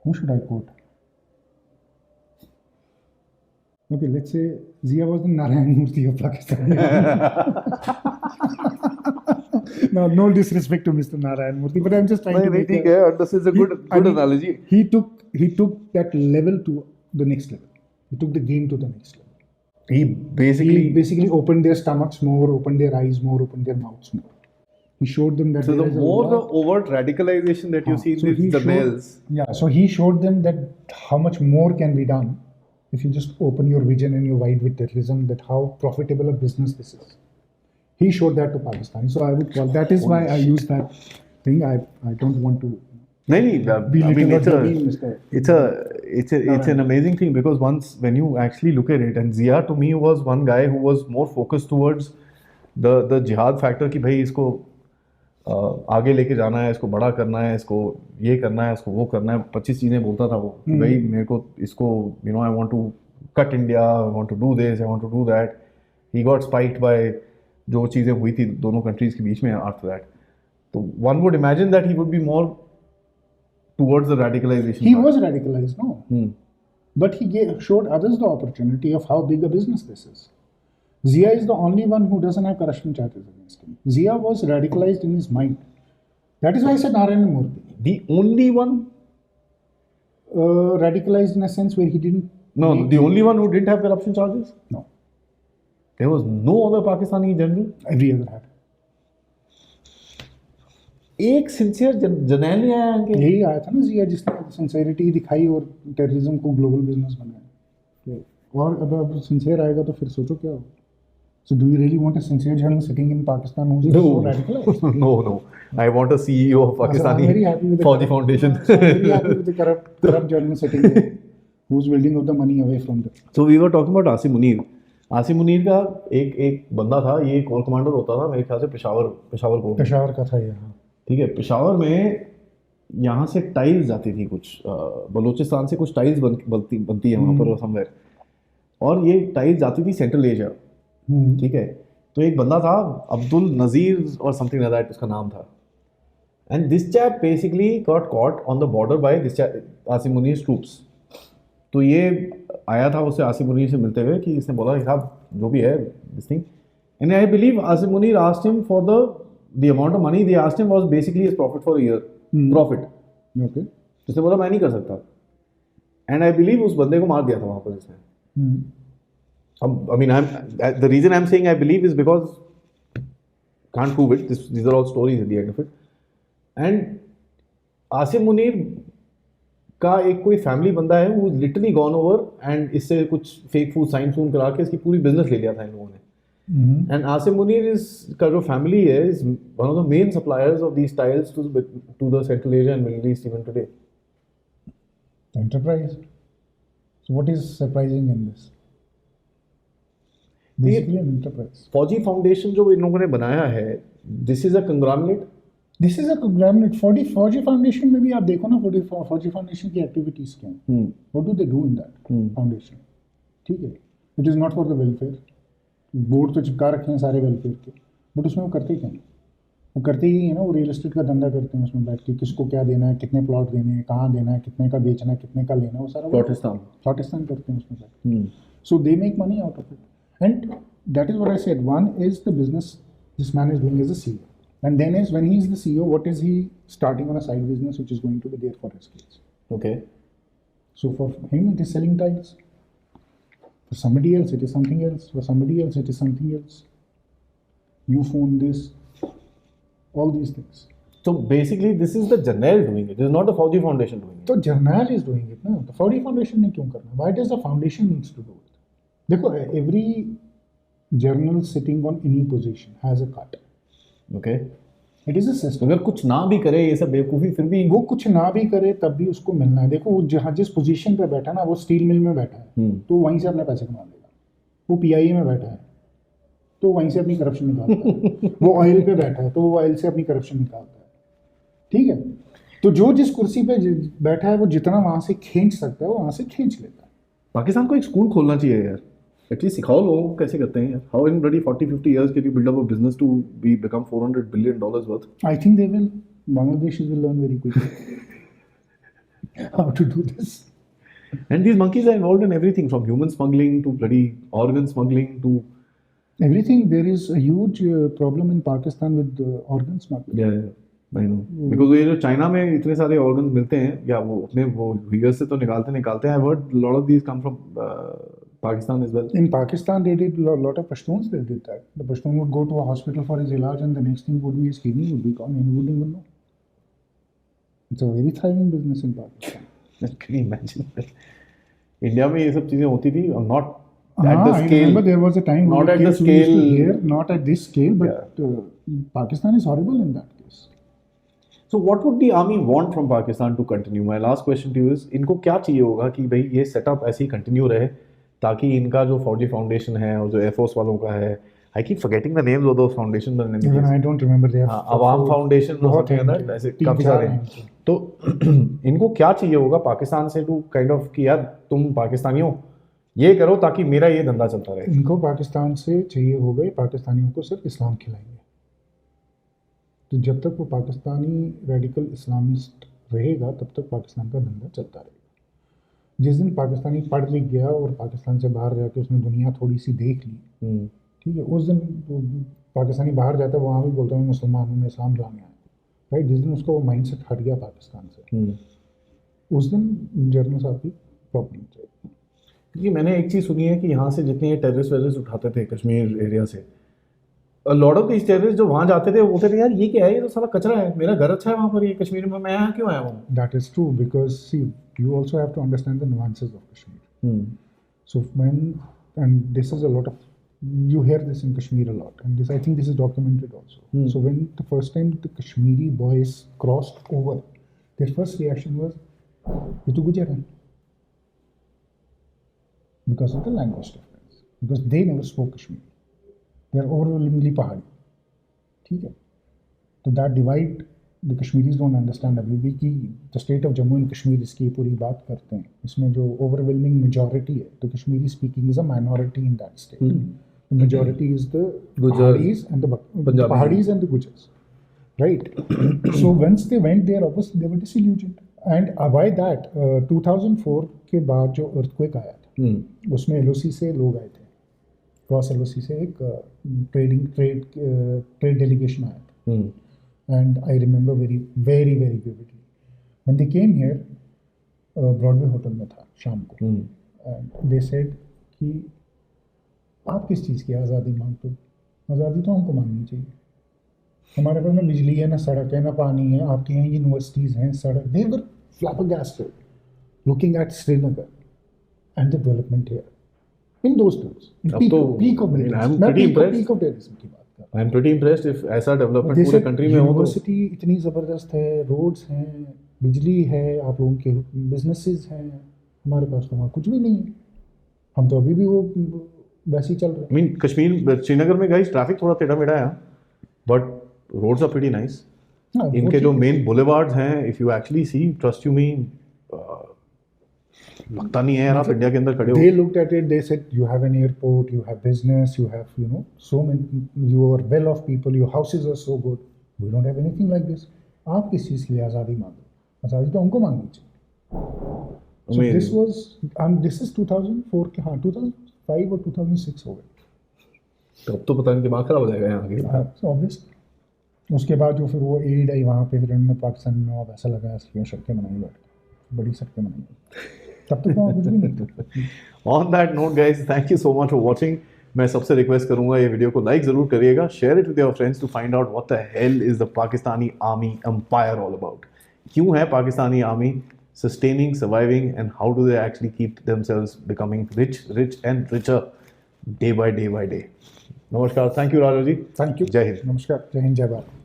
who should I quote? Okay, let's say Zia was the Narayan Murthy of Pakistan. No disrespect to Mr. Narayan Murthy, but I'm just trying to make this is a good analogy. He took that level to the next level. He took the game to the next level. He He basically opened their stomachs more, opened their eyes more, opened their mouths more. He showed them that So the there is a more the lot- overt radicalization that you see in so he the showed- males. Yeah, so he showed them that how much more can be done if you just open your vision and your wide with terrorism, that how profitable a business this is. He showed that to Pakistan. So I would call that is why I use that thing. I don't want to No, I belittle mean, or demean Mr. it's an amazing thing because once when you actually look at it, and Zia to me was one guy who was more focused towards the jihad factor कि भाई इसको आगे लेके जाना है, इसको बड़ा करना है, इसको ये करना है, इसको वो करना है, 25 चीज़ें बोलता था वो कि भाई मेरे को इसको I want to cut India, I want to do this, I want to do that. He got spiked by जो चीज़ें हुई थी दोनों कंट्रीज के बीच में आफ्टर दैट. तो one would imagine that he would be more towards the radicalization. He part. was radicalized, no. But he showed others the opportunity of how big a business this is. Zia is the only one who doesn't have corruption charges against him. Zia was radicalized in his mind. That is why I said Narayana Murthy. The only one? Radicalized in a sense where he didn't. No, the only one who didn't have corruption charges? No. There was no other Pakistani general? Every other had. एक sincere journal नहीं आया इनके. यही आया था ना जिया जिसने sincerity दिखाई और टेररिज्म को ग्लोबल बिजनेस बनाया. और अब सिंसियर आएगा तो फिर सोचो क्या होगा. So do you really want a sincere journal sitting in Pakistan who's so radicalized? No. I want a CEO of Pakistani I'm very happy with the Fauji Foundation. So I'm very happy with the corrupt journal sitting there who's wielding of the money away from them. So we were talking about Asim Munir. Asim Munir का एक बंदा था, ये core commander होता था मेरे ख्याल से पेशावर को. पेशावर का था यहाँ. ठीक है, पेशावर में यहाँ से टाइल्स जाती थी कुछ, बलूचिस्तान से कुछ टाइल्स बनती है वहाँ पर समवेयर, और ये टाइल्स जाती थी सेंट्रल एशिया. ठीक है, तो एक बंदा था अब्दुल नज़ीर और समथिंग लाइक दैट उसका नाम था. And this chap basically got caught on the border by this Asim Munir troops. तो ये आया था उससे आसिम मुनीर से मिलते हुए कि इसने बोला कि साहब जो भी है this thing, and I believe Asim Munir asked him for the amount of money they asked him was basically his profit for a year. Profit. Okay. उसने बोला मैं नहीं कर सकता. And I believe उस बंदे को मार दिया था वहाँ पर इसने. I mean, the reason I'm saying I believe is because can't prove it. These are all stories at the end of it. And Asim Munir का एक कोई फैमिली बंदा है who literally gone over and इससे कुछ फेक फूड साइन सून करा के इसकी पूरी बिजनेस ले लिया था इन लोगों ने. And Asim Munir का जो family है is one of the main suppliers of these tiles to the Central Asia and Middle East even today. Enterprise. So what is surprising in this? Basically an enterprise. Fauji Foundation जो इन लोगों ने बनाया है, this is a conglomerate. This is a conglomerate. Fauji Foundation में भी आप देखो ना, Fauji Foundation की activities क्या हैं? What do they do in that foundation? ठीक है. It is not for the welfare. Board तो चिपका रखे हैं सारे वेलफेयर के, बट उसमें वो करते क्या हैं? वो करते ही है ना, वो रियल एस्टेट का धंधा करते हैं उसमें बैठ के, किसको क्या देना है, कितने प्लॉट देने हैं, कहाँ देना है, कितने का बेचना है, कितने का लेना है, वो सारा प्लॉटिस्तान करते हैं उसमें बैठ. So they make money out of it, and that is what I said. One is the business this man is doing as a CEO, and then is when he is the CEO, what is he starting on a side business which is going to be there for his kids. Okay. So for him it is selling tiles. For somebody else, it is something else. For somebody else, it is something else. You phone this, all these things. So basically, this is the journal doing it. This is not the Fauji Foundation doing it. So journal is doing it, no? The Fauji Foundation ने क्यों करना? Why does the foundation needs to do it? देखो, every journal sitting on any position has a cut. Okay. It is a system. अगर कुछ ना भी करे ये सब बेवकूफ़ी, फिर भी वो कुछ ना भी करे तब भी उसको मिलना है. देखो वो जहाँ जिस पोजीशन पे बैठा ना, वो स्टील मिल में बैठा है, तो वहीं से अपने पैसे कमा लेगा. वो PIA में बैठा है तो वहीं से अपनी करप्शन निकालता है. वो ऑयल पे बैठा है तो वो ऑयल से अपनी करप्शन निकालता है. ठीक है, तो जो जिस कुर्सी पे बैठा है वो जितना वहां से खींच सकता है वो वहां से खींच लेता है। पाकिस्तान को एक स्कूल खोलना चाहिए यार, एटलीस्ट सिखाओ लोगों को कैसे करते हैं यार। How in bloody 40-50 years can you build up a business to become $400 billion worth? I think they will. Bangladesh will learn very quickly how to do this. And these monkeys are involved in everything from human smuggling to bloody organ smuggling to Everything. There is a huge problem in Pakistan with organ smuggling. yeah, I know. Because ये जो China में इतने सारे organs मिलते हैं या वो अपने वो Uyghurs से तो निकालते हैं। I've heard a lot of these come from Pakistan as well. In Pakistan, they did a lot of Pashtuns. They did that. The Pashtun would go to a hospital for his ilaj, and the next thing would be his kidney would be gone, and he wouldn't even know. It's a very thriving business in Pakistan. Can you imagine that? India में ये सब चीजें होती थी, not at the I scale. remember there was a time Not when at the case we used to scale. hear, not at this scale, but Pakistan is horrible in that case. So what would the army want from Pakistan to continue? My last question to you is, इनको क्या चाहिए होगा कि भाई ये setup ऐसे ही continue रहे ताकि इनका जो फौजी फाउंडेशन है और जो एयरफोर्स वालों का है, I keep forgetting the names of those foundations. Even I don't remember their Awam foundation बहुत हैं है, ऐसे काफी सारे हैं। तो इनको क्या चाहिए होगा पाकिस्तान से टू काइंड ऑफ कि यार तुम पाकिस्तानियों ये करो ताकि मेरा ये धंधा चलता रहे। इनको पाकिस्तान से चाहिए होगा पाकिस्तानियों को सिर्फ इस्लाम खिलाएंगे। तो जब तक वो पाकिस्तानी रेडिकल इस्लामिस्ट रहेगा तब तक पाकिस्तान का धंधा चलता रहेगा। जिस दिन पाकिस्तानी पढ़ लिख गया और पाकिस्तान से बाहर जाके उसने दुनिया थोड़ी सी देख ली, ठीक है, उस दिन पाकिस्तानी बाहर जाता है, वहाँ भी बोलता हूँ मुसलमान हूँ, मैं इस्लाम लाने आया, राइट। जिस दिन उसका वो माइंड सेट हट गया पाकिस्तान से, उस दिन जर्नल साहब की प्रॉब्लम चाहिए। क्योंकि मैंने एक चीज़ सुनी है कि यहाँ से जितने ये टेररिस्ट उठाते थे कश्मीर एरिया से, लॉट ऑफ दीज टेररिस्ट जो वहाँ जाते थे वो बोलते थे यार ये क्या है, ये तो सारा कचरा है, मेरा घर अच्छा है वहाँ पर, ये कश्मीर में मैं यहाँ क्यों आया हूँ। That is true because see you also have to understand the nuances of Kashmir. So when, and this is a lot of, you hear this in Kashmir a lot, and this I think this is documented also. So when the first time the Kashmiri boys crossed over, their first reaction was ये तो गुजर है, because of the language difference, because they never spoke Kashmiri. They are overwhelmingly Pahadi, ठीक है। तो that divide the Kashmiris don't understand अभी भी कि the state of Jammu and Kashmir इसकी पूरी बात करते हैं, इसमें जो overwhelming majority है, तो Kashmiri speaking is a minority in that state. The majority is the Pahadis and the Pahadis and the Gujars, right? So once they went there, obviously they were disillusioned. And why that? 2004 के बाद जो earthquake आया था, उसमें LOC से लोग आए थे, क्रॉस LOC से एक ट्रेड डेलीगेशन आया था, and I remember very vividly when they came here, Broadway hotel में था शाम को, and they said कि आप किस चीज़ की आज़ादी मांगते हो, आज़ादी तो हमको मांगनी चाहिए, हमारे पास ना बिजली है, ना सड़क है, ना पानी है, आपके यहाँ यूनिवर्सिटीज़ हैं, सड़क। They were flabbergasted looking at Srinagar and the development here in those days, peak of militarism, peak of terrorism की बात कर। I'm pretty impressed if ऐसा डेवलपमेंट पूरे कंट्री में हो। यूनिवर्सिटी इतनी ज़बरदस्त है, रोड्स हैं, बिजली है, आप लोगों के बिजनेसेस हैं, हमारे पास तो वहाँ कुछ भी नहीं है, हम तो अभी भी वो वैसे ही चल रहे हैं। I mean कश्मीर श्रीनगर में गाइस ट्रैफिक थोड़ा टेढ़ा मेढ़ा है, but roads are pretty nice. इनके जो मेन बुलेवार्ड्स हैं, if you actually see, trust you me, लगता नहीं है यार आप इंडिया के अंदर खड़े हो। They looked at it, they said you have an airport, you have business, you have, you know, so many, you are well off people, your houses are so good, we don't have anything like this. आप किस चीज़ के लिए आज़ादी मांगो, आज़ादी तो हमको मांगनी चाहिए। So this was, this is 2004 के, हाँ 2005 और 2006 हो गए। अब तो पता नहीं दिमाग खराब हो जाएगा यहाँ के। ऑब्वियसली उसके बाद जो फिर वो एड आई वहाँ पे, फिर उन्होंने पाकिस्तान में अब ऐसा लगाया सड़कें बनाई, बैठ बड़ी सड़कें बनाई, तब तक वहाँ कुछ भी नहीं था। On that note guys, thank you so much for watching. मैं सबसे रिक्वेस्ट करूंगा ये वीडियो को लाइक ज़रूर करिएगा, share it with your friends to find out what the hell is the Pakistani army empire all about. क्यों है Pakistani army sustaining, surviving, and how do they actually keep themselves becoming rich and richer day by day by day. Namaskar. Thank you, Rajav ji. Thank you. Jai Hind. Namaskar. Jai Hind, Jai Bharat.